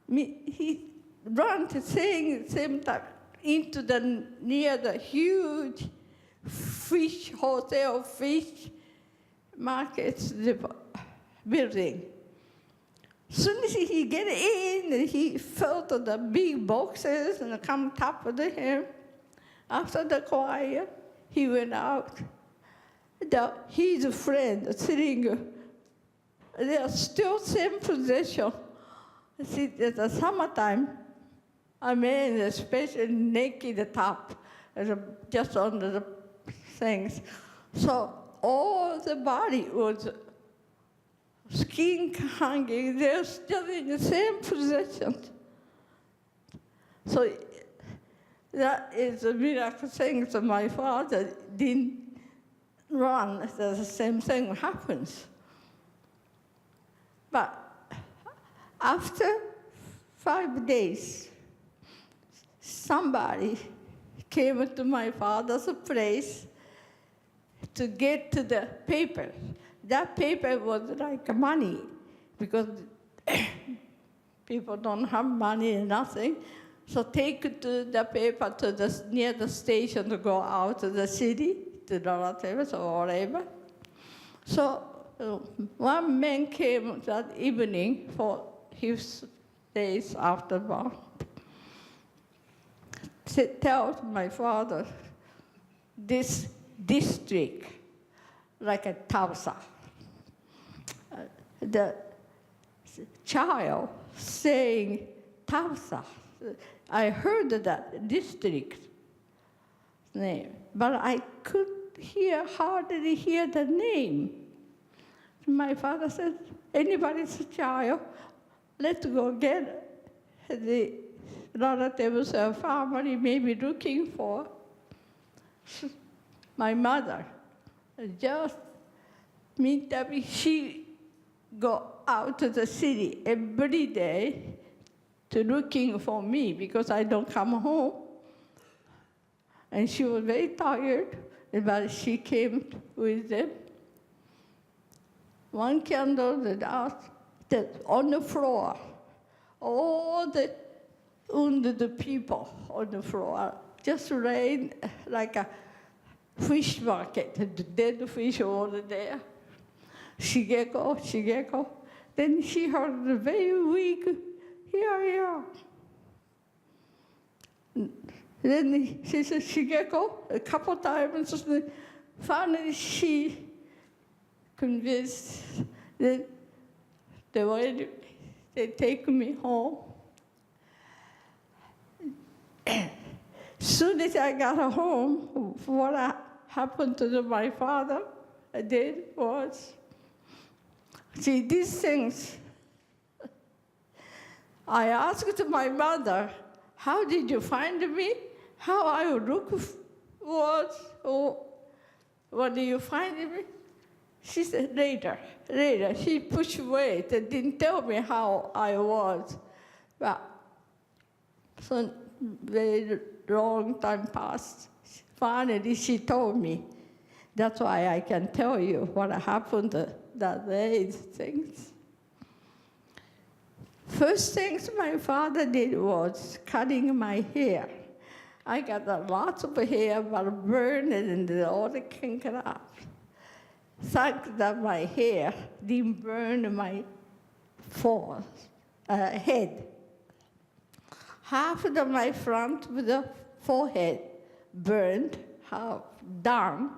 He ran to saying same time. into the near the huge fish hotel, fish markets building. Soon as he get in, and he felt the big boxes and come top of him. After the choir, he went out. His friend sitting, they are still same position. See, at the summertime, a man, especially naked top, just under the things. So all the body was skin hanging, they're still in the same position. So that is a miracle thing. So my father didn't run, the same thing happens. But after 5 days, somebody came to my father's place to get to the paper. That paper was like money, because people don't have money and nothing. So take to the paper to near the station to go out to the city, to the relatives or whatever. So one man came that evening for his days after birth. Tell my father, this district, like a Tulsa, the child saying Tulsa. I heard that district name, but I could hardly hear the name. My father said, anybody's child, let's go get the relatives or family may be looking for. My mother just meantime, she go out to the city every day to looking for me because I don't come home. And she was very tired, but she came with them. One candle that on the floor, all the wounded people on the floor, just laid like a fish market, the dead fish over there. Shigeko. Then she heard very weak, here. Then she said, Shigeko, a couple times. Finally, she convinced that they take me home. Soon as I got home, what happened to my father, I did was, see, these things, I asked my mother, how did you find me? How I look was, or what do you find me? She said, later. She pushed away and didn't tell me how I was. But so very long time passed. Finally, she told me. That's why I can tell you what happened that day, things. First things my father did was cutting my hair. I got lots of hair, but burned and all the kinkered up. Thank that my hair didn't burn my head. Half of my front with the forehead burned, half down.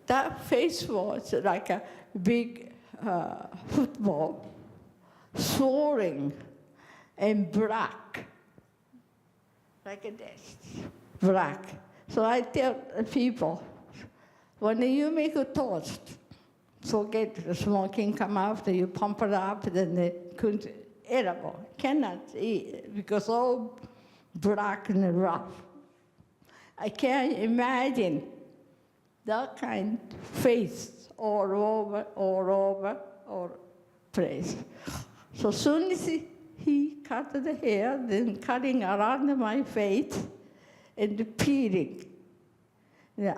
That face was like a big football, swelling and black, like this, black. So I tell people, when you make a toast, forget the smoking come after you pump it up, then they couldn't edible, cannot eat because all black and rough. I can't imagine that kind of face all over place. So soon as he cut the hair, then cutting around my face and peeling.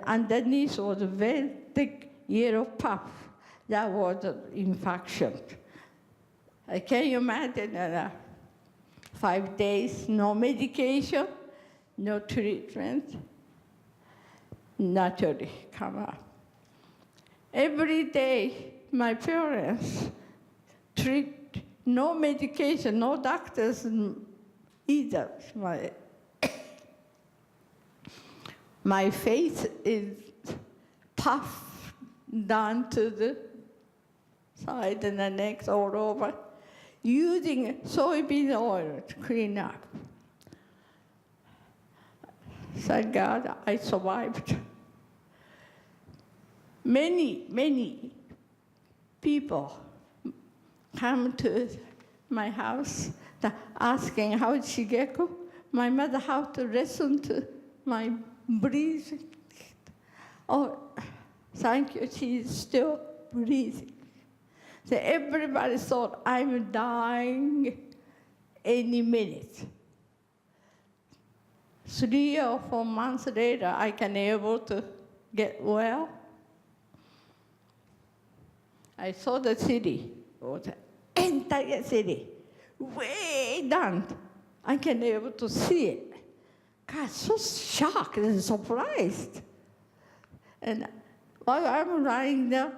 Underneath was a very thick yellow puff. That was an infection. I can't imagine 5 days, no medication, no treatment, naturally come up. Every day, my parents treat, no medication, no doctors either. My face is puffed down to the side and the neck all over, using soybean oil to clean up. Thank God I survived. Many people come to my house asking how is Shigeko. My mother how to listen to my breathing. Oh, thank you, she's still breathing. So everybody thought I'm dying any minute. 3 or 4 months later, I can able to get well. I saw the city, the entire city, way down. I can able to see it. God, so shocked and surprised. And while I'm lying there,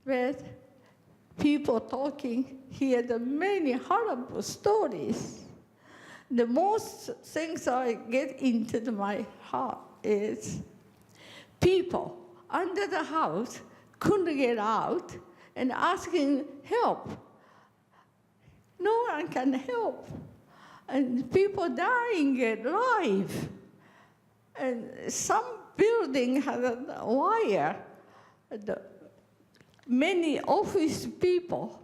with people talking, hear the many horrible stories. The most things I get into my heart is people under the house couldn't get out and asking help. No one can help. And people dying alive. And some building had a wire. Many office people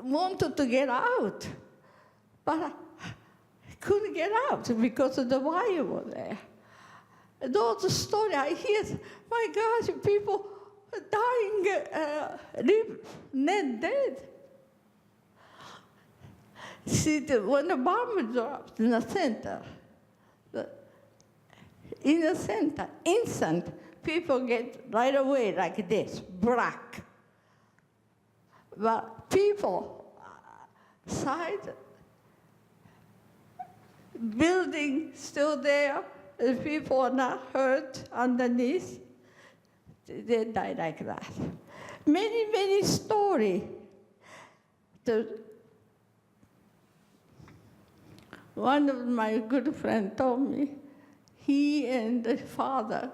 wanted to get out, but couldn't get out because of the wire was there. Those stories I hear, my gosh, people dying, not dead. See, when the bomb dropped in the center, instant, people get right away like this, black. But people side, building still there, and people are not hurt underneath, they die like that. Many stories. One of my good friends told me, he and his father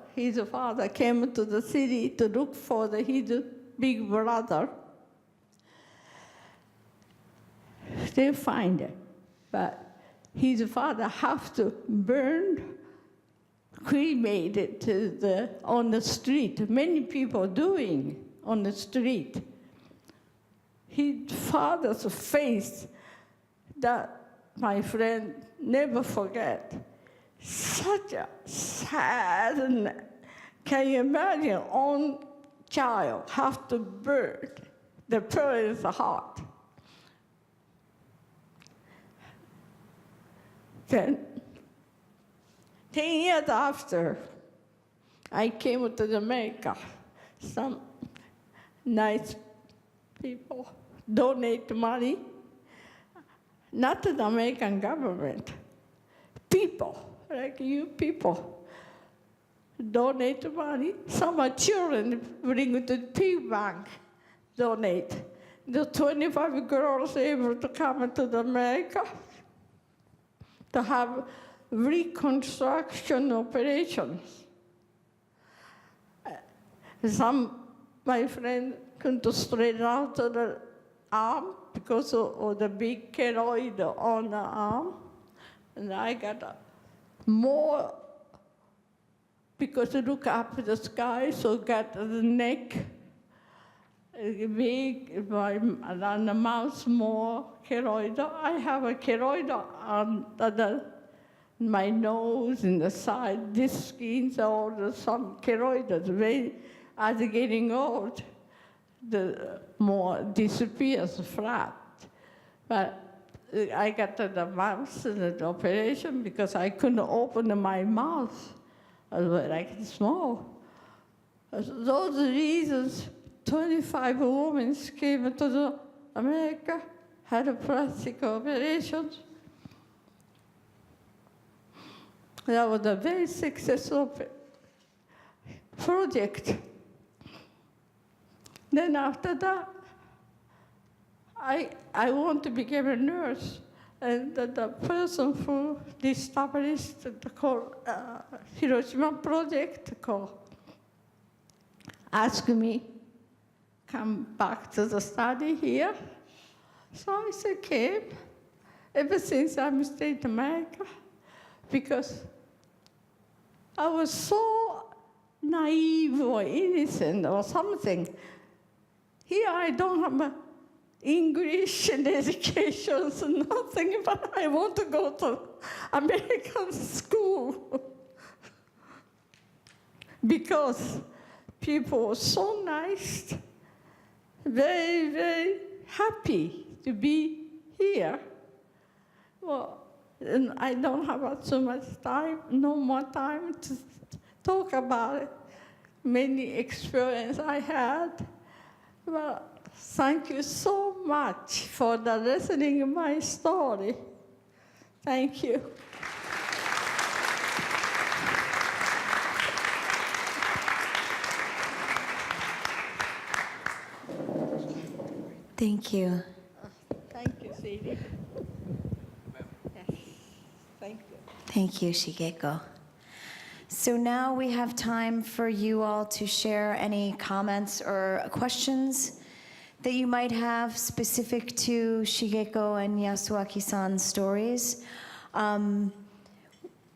came to the city to look for his big brother. They find it, but his father have to burn, cremate it on the street. Many people doing on the street. His father's face, that my friend never forget. Such a sad, and can you imagine, own child have to burn the parents' heart. Then, 10 years after, I came to Jamaica. Some nice people donate money, not to the American government, people. Like you people, donate money. Some are children bring it to the pig bank, donate. The 25 girls able to come to America to have reconstruction operations. Some, my friend, couldn't straighten out the arm because of the big keloid on the arm. And I got more, because you look up at the sky, so got the neck big, around the mouth more keloid. I have a keloid on my nose and the side. This skin's all some keloids. As getting old, the more disappears flat. But I got the mouth in the operation because I couldn't open my mouth. I was like small. Those reasons, 25 women came to America, had a plastic operation. That was a very successful project. Then after that, I want to become a nurse. And the person who established the Hiroshima project asked me, come back to the study here. So I said, came. Ever since I'm staying in America, because I was so naive or innocent or something. Here I don't have English and education, so nothing, but I want to go to American school. Because people were so nice, very, very happy to be here. Well, and I don't have so much time, no more time to talk about it. Many experience I had. Well, thank you so much for the listening to my story. Thank you. Thank you. Thank you, Sadie. Yes, thank you. Thank you, Shigeko. So now we have time for you all to share any comments or questions that you might have specific to Shigeko and Yasuaki-san's stories.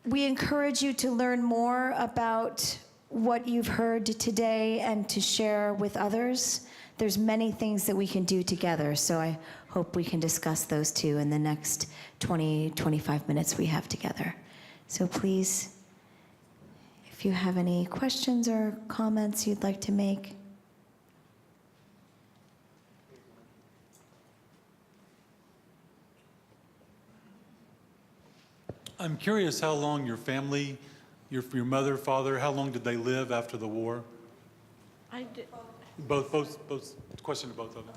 We encourage you to learn more about what you've heard today and to share with others. There's many things that we can do together, so I hope we can discuss those too in the next 20, 25 minutes we have together. So please, if you have any questions or comments you'd like to make. I'm curious how long your family, your mother, father, how long did they live after the war? I did. Both, question to both of them.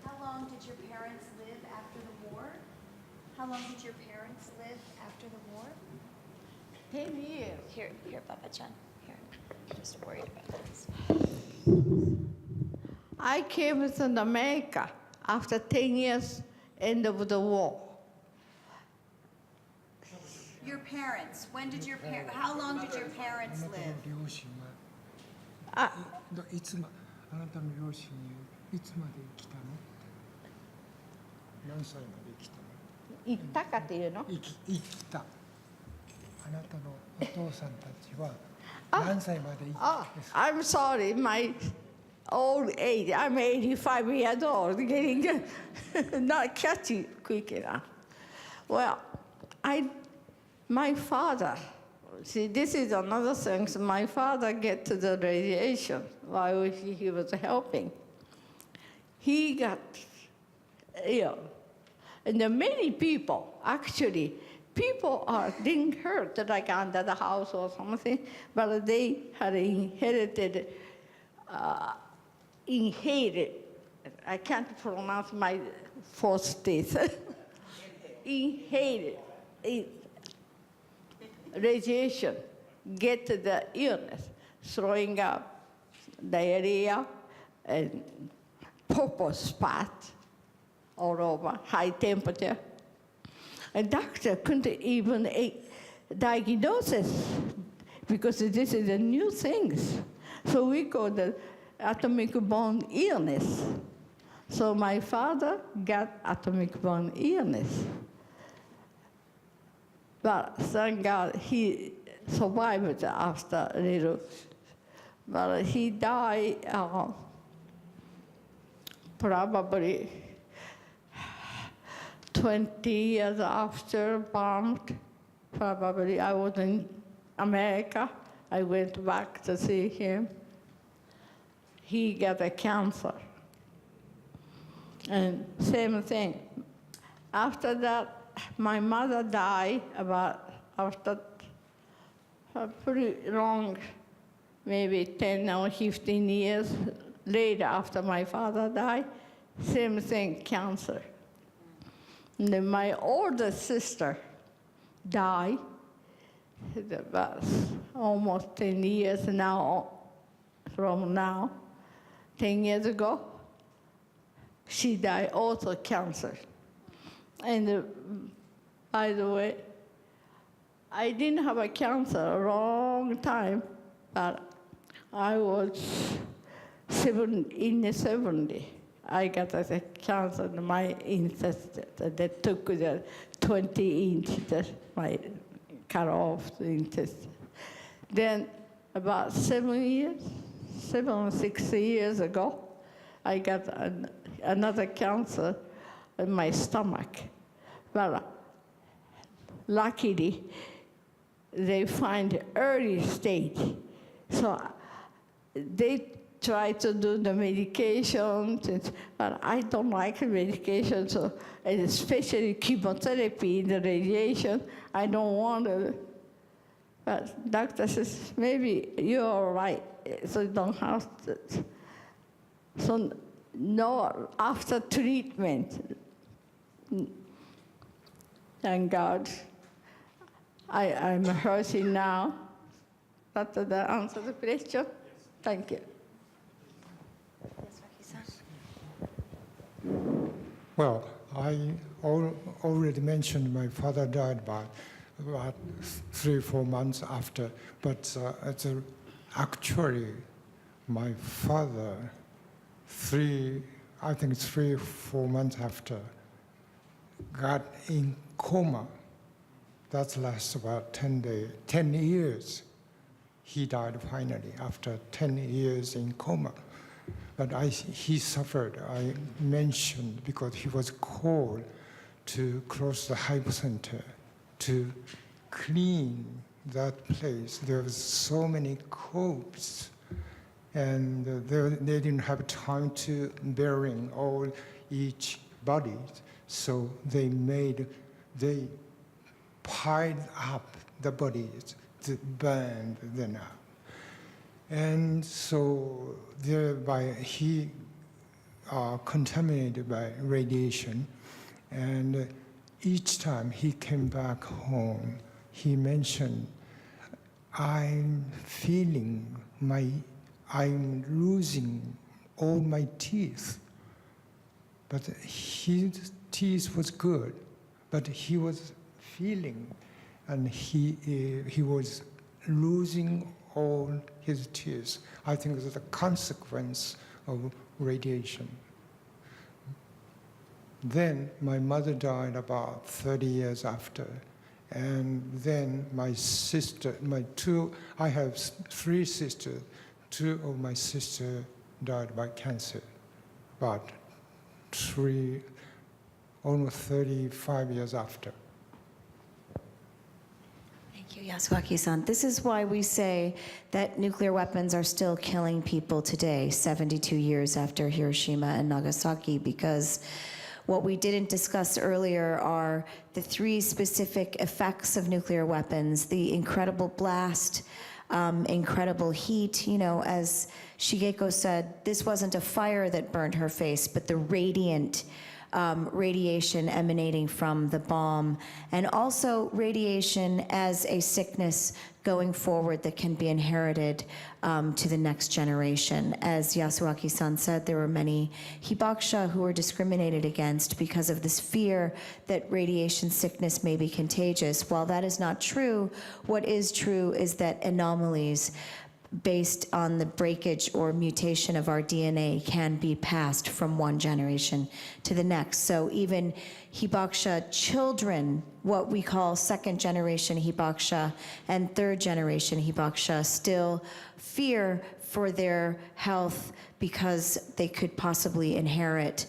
How long did your parents live after the war? How long did your parents live after the war? 10 years. Here, Papa-chan. Here. I'm just worried about this. I came to America after 10 years, end of the war. Your parents, when did your parents, how long did your parents live? いつまあなたの両親いつまで生きたの？何歳まで生きたの？行ったかっていうの？生きた。あなたのお父さんたちは何歳まで生きたんですか？ I'm sorry, my old age, I'm 85 years old, getting not catching quick enough. Well, my father, see, this is another thing. So my father get to the radiation while he was helping. He got ill. And there are many people, actually, people didn't hurt like under the house or something, but they had inherited, I can't pronounce my fourth teeth, inhaled radiation, get the illness, throwing up, diarrhea, and purple spot all over, high temperature. A doctor couldn't even diagnose it because this is a new thing. So we call the atomic bomb illness. So my father got atomic bomb illness. But thank God he survived after a little. But he died probably 20 years after bombed. Probably I was in America. I went back to see him. He got a cancer. And same thing. After that, my mother died about after a pretty long, maybe 10 or 15 years later after my father died. same thing, cancer. And then my older sister died about almost 10 years now, from now, 10 years ago. She died also cancer. And by the way, I didn't have a cancer a long time, but I was in the 70s. I got a cancer in my intestine. They took the 20 inch, my cut off the intestine. Then about 7 or 6 years ago, I got another cancer in my stomach. But luckily, they find early stage. So they try to do the medication, but I don't like medication, so and especially chemotherapy, the radiation, I don't want to. But doctor says, maybe you're all right, so you don't have to. So no, after treatment, thank God, I'm healthy now. That answer the question? Thank you. Well, I already mentioned my father died about 3 or 4 months after, but actually my father, 3 or 4 months after, got in coma. That lasts about 10 years. He died finally after 10 years in coma. But he suffered, I mentioned, because he was called to close the hypocenter to clean that place. There was so many corpses, and they didn't have time to burying each body. So they piled up the bodies to burn them up. And so thereby he contaminated by radiation. And each time he came back home, he mentioned, I'm losing all my teeth. But his teeth was good, but he was feeling, and he was losing all his teeth. I think it's a consequence of radiation. Then my mother died about 30 years after. And then my sister, I have 3 sisters. 2 of my sisters died by cancer, about almost 35 years after. Thank you, Yasuaki-san. This is why we say that nuclear weapons are still killing people today, 72 years after Hiroshima and Nagasaki, because what we didn't discuss earlier are the 3 specific effects of nuclear weapons: the incredible blast, incredible heat. You know, as Shigeko said, this wasn't a fire that burned her face, but the radiation emanating from the bomb, and also radiation as a sickness going forward that can be inherited to the next generation. As Yasuaki-san said, there were many Hibakusha who were discriminated against because of this fear that radiation sickness may be contagious. While that is not true, what is true is that anomalies based on the breakage or mutation of our DNA can be passed from one generation to the next. So even Hibakusha children, what we call second generation Hibakusha and third generation Hibakusha, still fear for their health because they could possibly inherit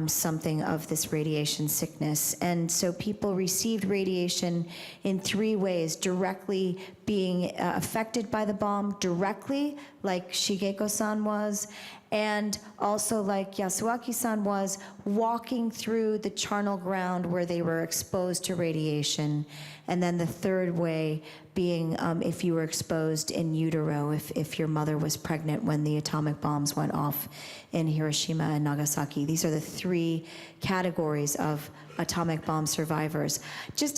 something of this radiation sickness. And so people received radiation in 3 ways: directly being affected by the bomb, directly, like Shigeko-san was, and also like Yasuaki-san was, walking through the charnel ground where they were exposed to radiation. And then the 3rd way being if you were exposed in utero, if your mother was pregnant when the atomic bombs went off in Hiroshima and Nagasaki. These are the 3 categories of atomic bomb survivors.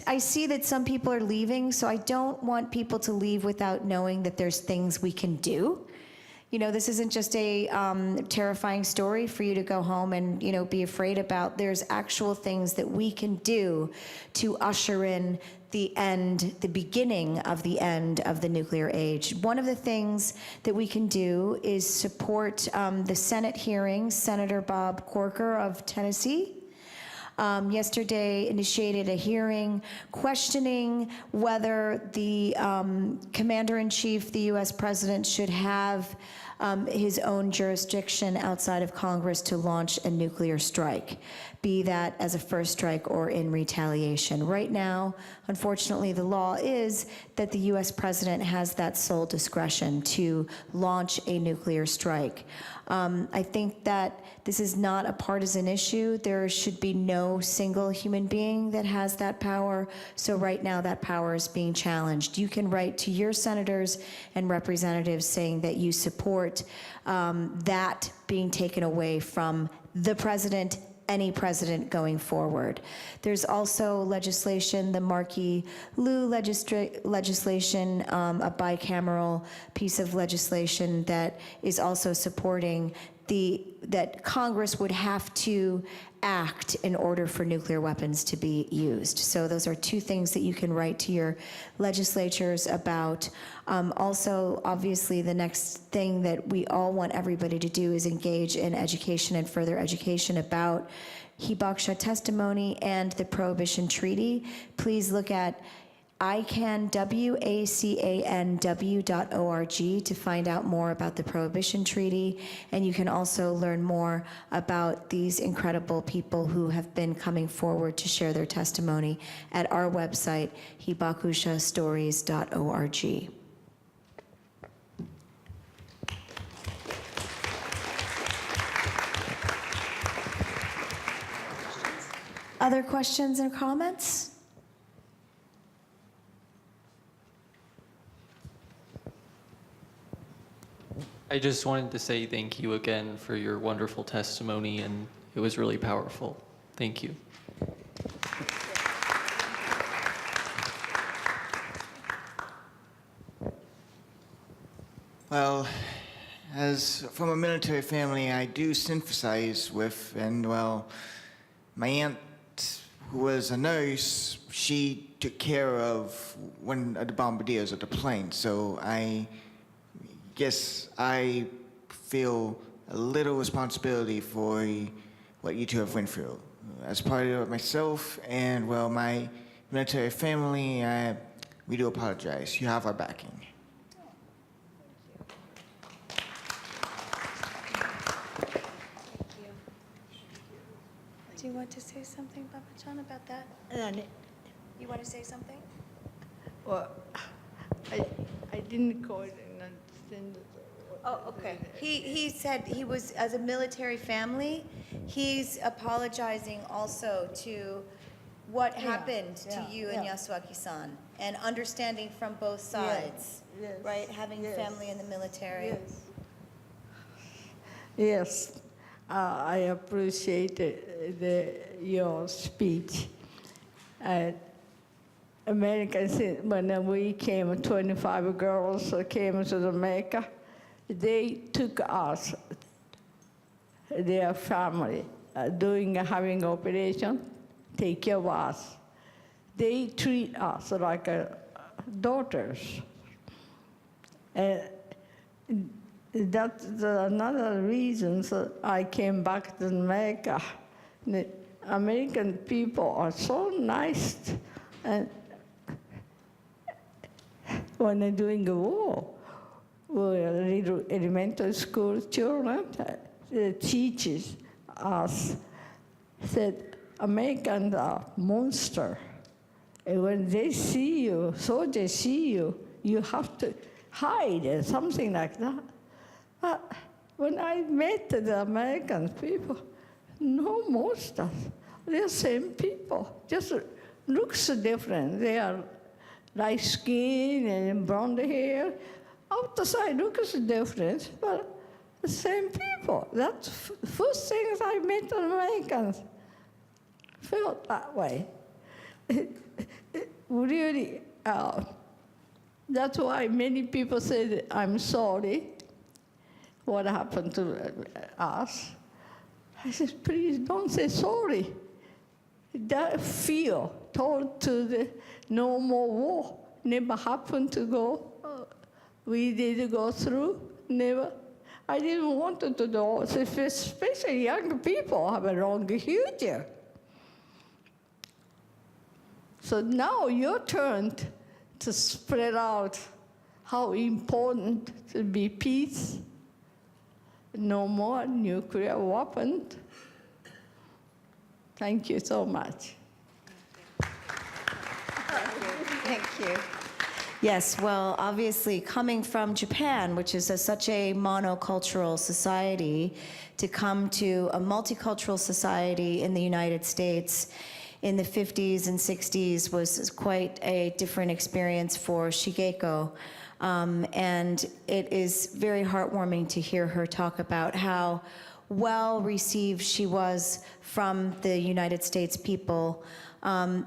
I see that some people are leaving, so I don't want people to leave without knowing that there's things we can do. You know, this isn't just a terrifying story for you to go home and, be afraid about. There's actual things that we can do to usher in the beginning of the end of the nuclear age. One of the things that we can do is support the Senate hearings. Senator Bob Corker of Tennessee yesterday initiated a hearing questioning whether the Commander-in-Chief, the U.S. President, should have his own jurisdiction outside of Congress to launch a nuclear strike, be that as a first strike or in retaliation. Right now, unfortunately, the law is that the U.S. President has that sole discretion to launch a nuclear strike. I think that this is not a partisan issue. There should be no single human being that has that power. So right now, that power is being challenged. You can write to your senators and representatives saying that you support that being taken away from the president, any president going forward. There's also legislation, the Markey-Liu legislation, a bicameral piece of legislation that is also supporting that Congress would have to act in order for nuclear weapons to be used. So those are 2 things that you can write to your legislatures about. Also, obviously, the next thing that we all want everybody to do is engage in education and further education about Hibakusha testimony and the Prohibition Treaty. Please look at wacanw.org to find out more about the Prohibition Treaty, and you can also learn more about these incredible people who have been coming forward to share their testimony at our website, hibakushastories.org. Other questions or comments? I just wanted to say thank you again for your wonderful testimony, and it was really powerful. Thank you. Well, as from a military family, I do sympathize with, and well, my aunt, who was a nurse, she took care of one of the bombardiers of the plane, so I guess I feel a little responsibility for what you 2 have went through. As part of myself and, well, my military family, we do apologize. You have our backing. Do you want to say something, Papa-chan, about that? You want to say something? Well, I didn't quite understand. Oh, okay. He said he was, as a military family, he's apologizing also to what happened to you and Yasuaki-san, and understanding from both sides, right? Having family in the military. Yes, I appreciate your speech. Americans, when we came, 25 girls came to America, they took us, their family, having operation, take care of us. They treat us like daughters. That's another reason I came back to America. The American people are so nice. And when they're doing the war, little elementary school children, the teachers us said, Americans are monster. And when they see you, soldiers see you, you have to hide or something like that. But when I met the American people, no monsters. They're same people, just looks different. They are light skin and blonde hair. Outside looks different, but the same people. That's first things I met Americans. Felt that way. Really, that's why many people said, I'm sorry what happened to us. I said, please don't say sorry. That fear told to the no more war never happened to go. We did go through, never. I didn't want to do, especially young people have a long future. So now your turn to spread out how important to be peace, no more nuclear weapons. Thank you so much. Thank you. Yes, well, obviously, coming from Japan, which is such a monocultural society, to come to a multicultural society in the United States in the 50s and 60s was quite a different experience for Shigeko. And it is very heartwarming to hear her talk about how well received she was from the United States people.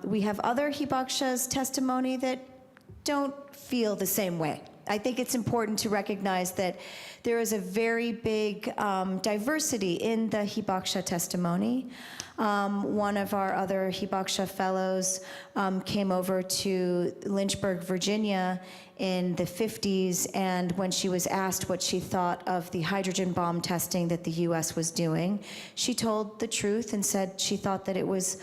We have other Hibakusha's testimony that don't feel the same way. I think it's important to recognize that there is a very big diversity in the Hibakusha testimony. One of our other Hibakusha fellows came over to Lynchburg, Virginia in the 50s, and when she was asked what she thought of the hydrogen bomb testing that the US was doing, she told the truth and said she thought that it was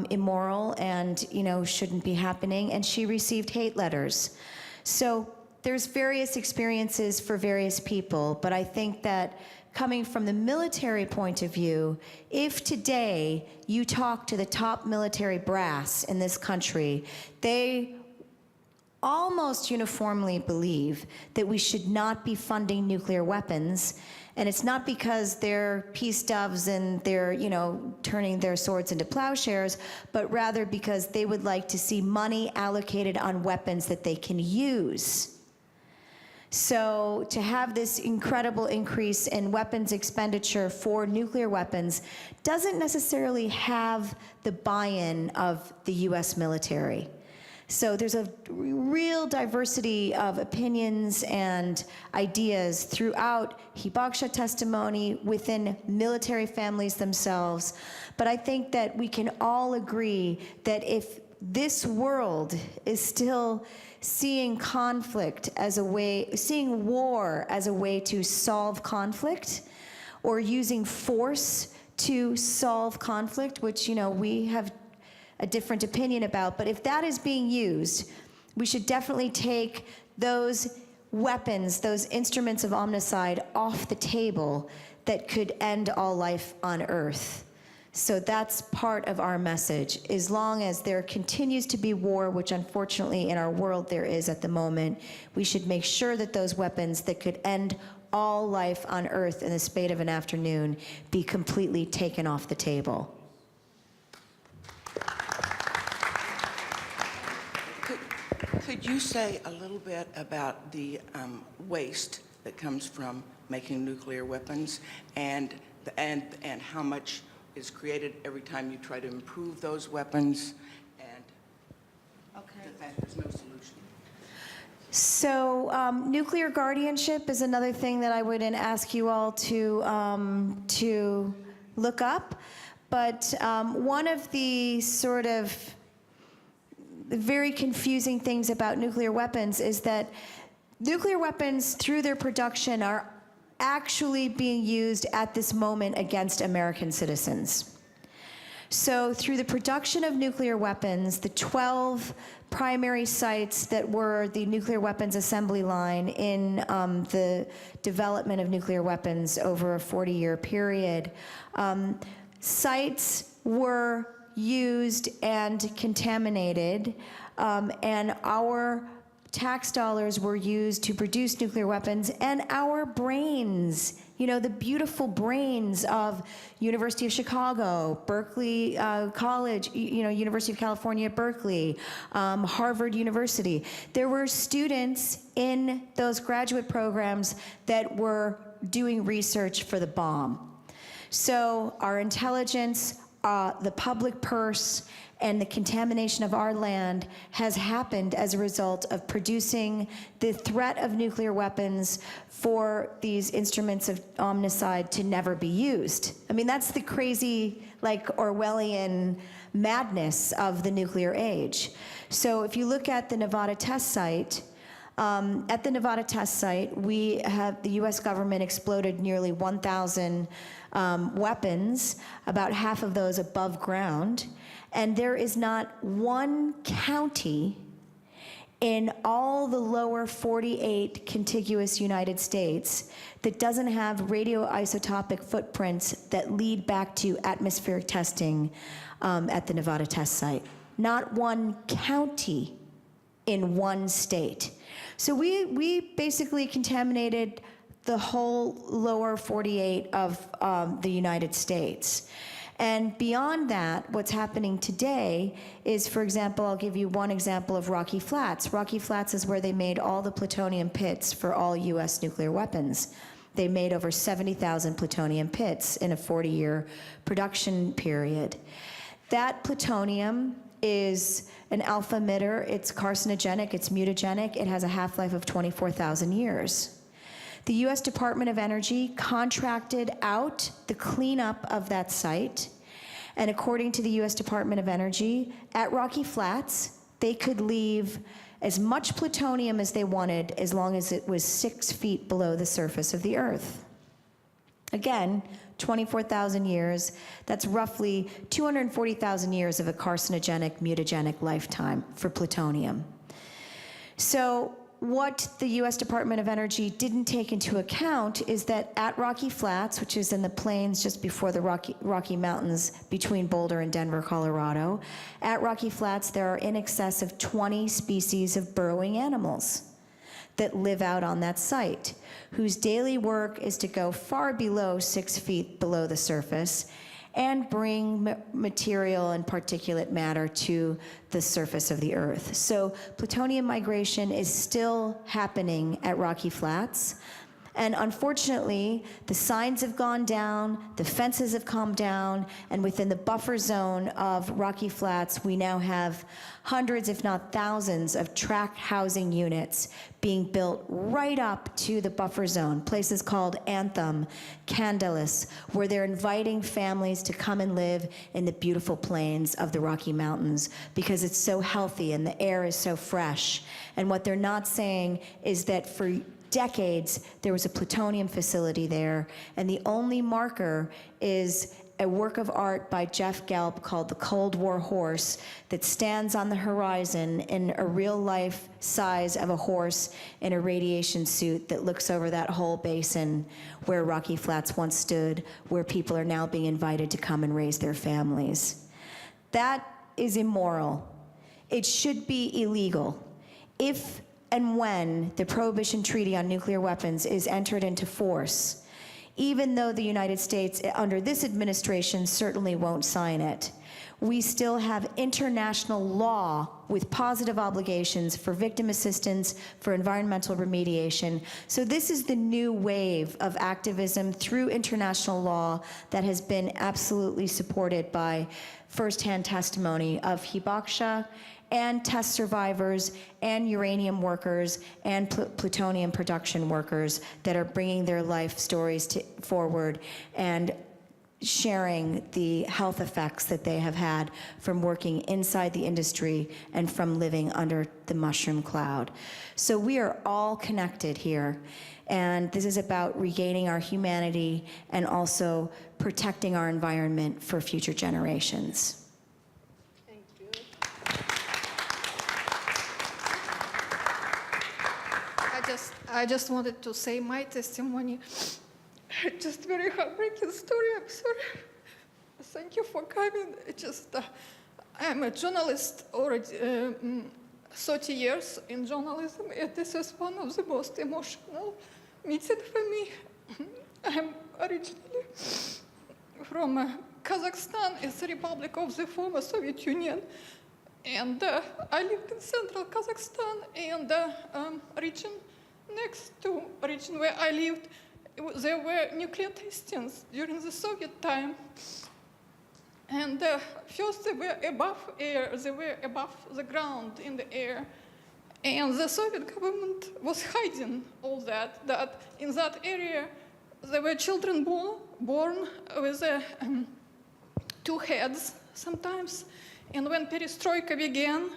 immoral and, shouldn't be happening, and she received hate letters. So there's various experiences for various people, but I think that coming from the military point of view, if today you talk to the top military brass in this country, they almost uniformly believe that we should not be funding nuclear weapons. And it's not because they're peace doves and they're, turning their swords into plowshares, but rather because they would like to see money allocated on weapons that they can use. So to have this incredible increase in weapons expenditure for nuclear weapons doesn't necessarily have the buy-in of the US military. So there's a real diversity of opinions and ideas throughout Hibakusha testimony within military families themselves. But I think that we can all agree that if this world is still seeing conflict as a way, seeing war as a way to solve conflict, or using force to solve conflict, which, we have a different opinion about, but if that is being used, we should definitely take those weapons, those instruments of omnicide off the table that could end all life on Earth. So that's part of our message. As long as there continues to be war, which unfortunately in our world there is at the moment, we should make sure that those weapons that could end all life on Earth in the spate of an afternoon be completely taken off the table. Could you say a little bit about the waste that comes from making nuclear weapons and how much is created every time you try to improve those weapons, and that there's no solution? So nuclear guardianship is another thing that I would ask you all to look up. But one of the sort of very confusing things about nuclear weapons is that nuclear weapons, through their production, are actually being used at this moment against American citizens. So through the production of nuclear weapons, the 12 primary sites that were the nuclear weapons assembly line in the development of nuclear weapons over a 40-year period, sites were used and contaminated, and our tax dollars were used to produce nuclear weapons, and our brains, you know, the beautiful brains of University of Chicago, Berkeley College, you know, University of California, Berkeley, Harvard University. There were students in those graduate programs that were doing research for the bomb. So our intelligence, the public purse, and the contamination of our land has happened as a result of producing the threat of nuclear weapons for these instruments of omnicide to never be used. I mean, that's the crazy, like, Orwellian madness of the nuclear age. So if you look at the Nevada test site, the US government exploded nearly 1,000 weapons, about half of those above ground. And there is not one county in all the lower 48 contiguous United States that doesn't have radioisotopic footprints that lead back to atmospheric testing at the Nevada test site. Not one county in one state. So we basically contaminated the whole lower 48 of the United States. And beyond that, what's happening today is, for example, I'll give you one example of Rocky Flats. Rocky Flats is where they made all the plutonium pits for all US nuclear weapons. They made over 70,000 plutonium pits in a 40-year production period. That plutonium is an alpha emitter. It's carcinogenic, it's mutagenic, it has a half-life of 24,000 years. The US Department of Energy contracted out the cleanup of that site, and according to the US Department of Energy, at Rocky Flats, they could leave as much plutonium as they wanted as long as it was 6 feet below the surface of the Earth. Again, 24,000 years, that's roughly 240,000 years of a carcinogenic, mutagenic lifetime for plutonium. So what the US Department of Energy didn't take into account is that at Rocky Flats, which is in the plains just before the Rocky Mountains between Boulder and Denver, Colorado, at Rocky Flats there are in excess of 20 species of burrowing animals that live out on that site, whose daily work is to go far below 6 feet below the surface and bring material and particulate matter to the surface of the Earth. So plutonium migration is still happening at Rocky Flats. And unfortunately, the signs have gone down, the fences have come down, and within the buffer zone of Rocky Flats, we now have hundreds, if not thousands, of tract housing units being built right up to the buffer zone, places called Anthem, Candelas, where they're inviting families to come and live in the beautiful plains of the Rocky Mountains because it's so healthy and the air is so fresh. And what they're not saying is that for decades, there was a plutonium facility there, and the only marker is a work of art by Jeff Gelb called The Cold War Horse that stands on the horizon in a real-life size of a horse in a radiation suit that looks over that whole basin where Rocky Flats once stood, where people are now being invited to come and raise their families. That is immoral. It should be illegal. If and when the Prohibition Treaty on Nuclear Weapons is entered into force, even though the United States, under this administration, certainly won't sign it, we still have international law with positive obligations for victim assistance, for environmental remediation. So this is the new wave of activism through international law that has been absolutely supported by firsthand testimony of Hibakusha and test survivors and uranium workers and plutonium production workers that are bringing their life stories forward and sharing the health effects that they have had from working inside the industry and from living under the mushroom cloud. So we are all connected here, and this is about regaining our humanity and also protecting our environment for future generations. I just wanted to say my testimony. Just very heartbreaking story. I'm sorry. Thank you for coming. I'm a journalist already 30 years in journalism, and this is one of the most emotional meetings for me. I'm originally from Kazakhstan. It's a republic of the former Soviet Union. And I lived in central Kazakhstan, and region next to region where I lived, there were nuclear testings during the Soviet time. And first they were above air, they were above the ground in the air. And the Soviet government was hiding all that in that area there were children born with two heads sometimes. And when perestroika began,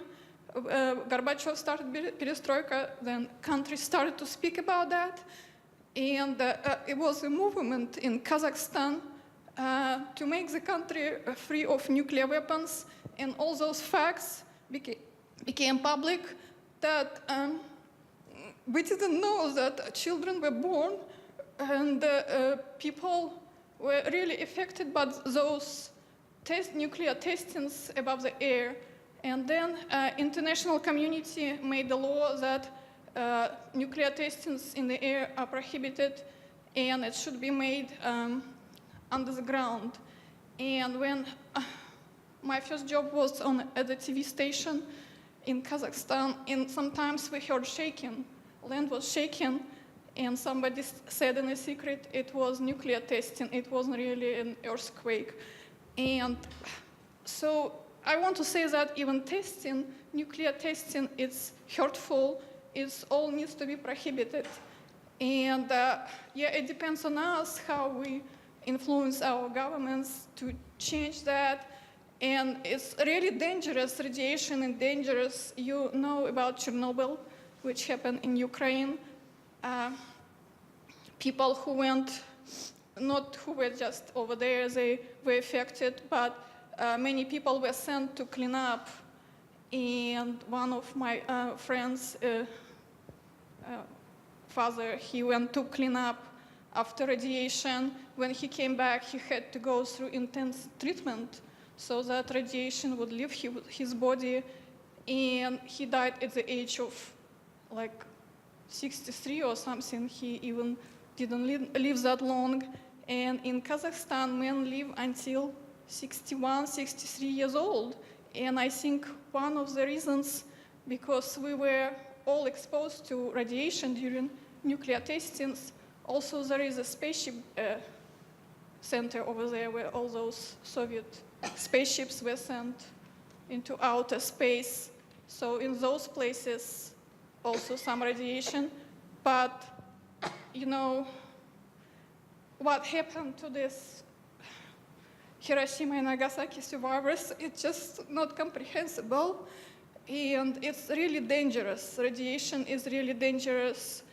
Gorbachev started perestroika, then countries started to speak about that. And it was a movement in Kazakhstan to make the country free of nuclear weapons. And all those facts became public that we didn't know that children were born and people were really affected by those nuclear testings above the air. And then international community made a law that nuclear testings in the air are prohibited and it should be made under the ground. And when my first job was at the TV station in Kazakhstan, and sometimes we heard shaking, land was shaking, and somebody said in a secret it was nuclear testing, it wasn't really an earthquake. And so I want to say that even testing, nuclear testing, it's hurtful, it all needs to be prohibited. And yeah, it depends on us how we influence our governments to change that. And it's really dangerous, radiation is dangerous. You know about Chernobyl, which happened in Ukraine. People who went, not who were just over there, they were affected, but many people were sent to clean up. And one of my friends' father, he went to clean up after radiation. When he came back, he had to go through intense treatment so that radiation would leave his body. And he died at the age of like 63 or something. He even didn't live that long. And in Kazakhstan, men live until 61, 63 years old. And I think one of the reasons, because we were all exposed to radiation during nuclear testings. Also, there is a spaceship center over there where all those Soviet spaceships were sent into outer space. So in those places, also some radiation. But, you know, what happened to this Hiroshima and Nagasaki survivors, it's just not comprehensible. And it's really dangerous. Radiation is really dangerous.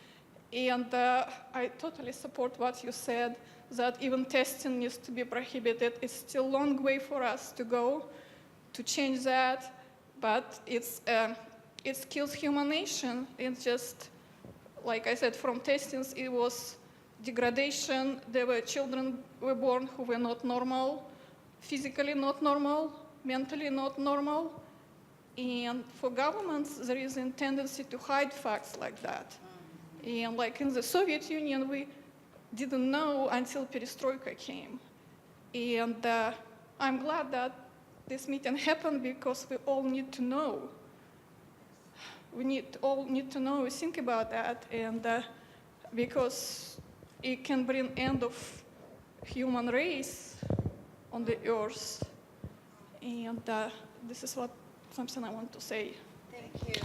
And I totally support what you said, that even testing needs to be prohibited. It's still a long way for us to go to change that, but it kills human nation. It's just, like I said, from testings, it was degradation. There were children were born who were not normal, physically not normal, mentally not normal. And for governments, there is a tendency to hide facts like that. And like in the Soviet Union, we didn't know until perestroika came. And I'm glad that this meeting happened because we all need to know. We all need to know, think about that, and because it can bring end of human race on the earth. And this is something I want to say. Thank you.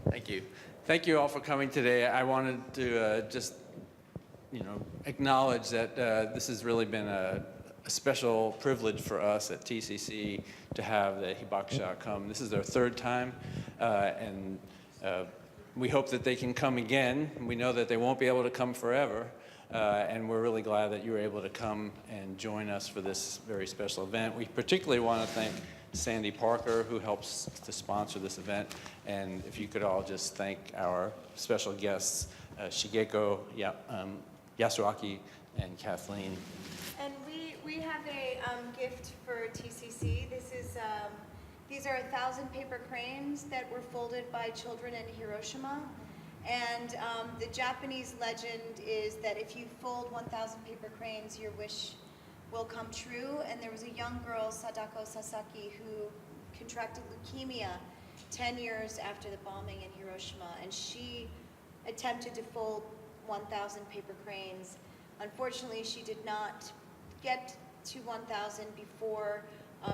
Thank you. Thank you all for coming today. I wanted to just, acknowledge that this has really been a special privilege for us at TCC to have the Hibakusha come. This is their third time, and we hope that they can come again. We know that they won't be able to come forever, and we're really glad that you were able to come and join us for this very special event. We particularly want to thank Sandy Parker, who helps to sponsor this event. And if you could all just thank our special guests, Shigeko, Yasuaki, and Kathleen. And we have a gift for TCC. These are 1,000 paper cranes that were folded by children in Hiroshima. And the Japanese legend is that if you fold 1,000 paper cranes, your wish will come true. And there was a young girl, Sadako Sasaki, who contracted leukemia 10 years after the bombing in Hiroshima. And she attempted to fold 1,000 paper cranes. Unfortunately, she did not get to 1,000 before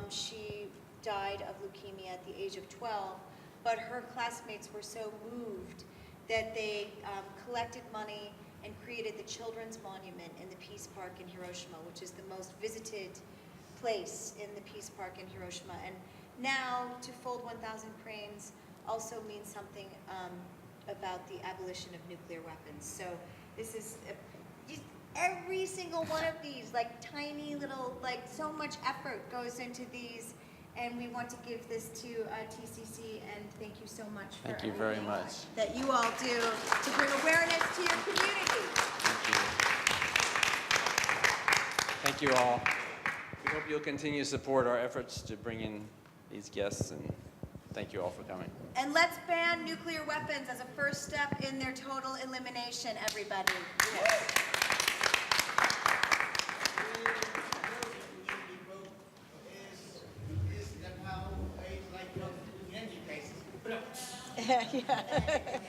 she died of leukemia at the age of 12. But her classmates were so moved that they collected money and created the Children's Monument in the Peace Park in Hiroshima, which is the most visited place in the Peace Park in Hiroshima. And now, to fold 1,000 cranes also means something about the abolition of nuclear weapons. So this is just every single one of these, like tiny little, like so much effort goes into these. And we want to give this to TCC, and thank you so much for Thank you very much. that you all do to bring awareness to your community. Thank you all. We hope you'll continue to support our efforts to bring in these guests, and thank you all for coming. And let's ban nuclear weapons as a first step in their total elimination, everybody. Yes. Is that how it's like in any cases? Yeah.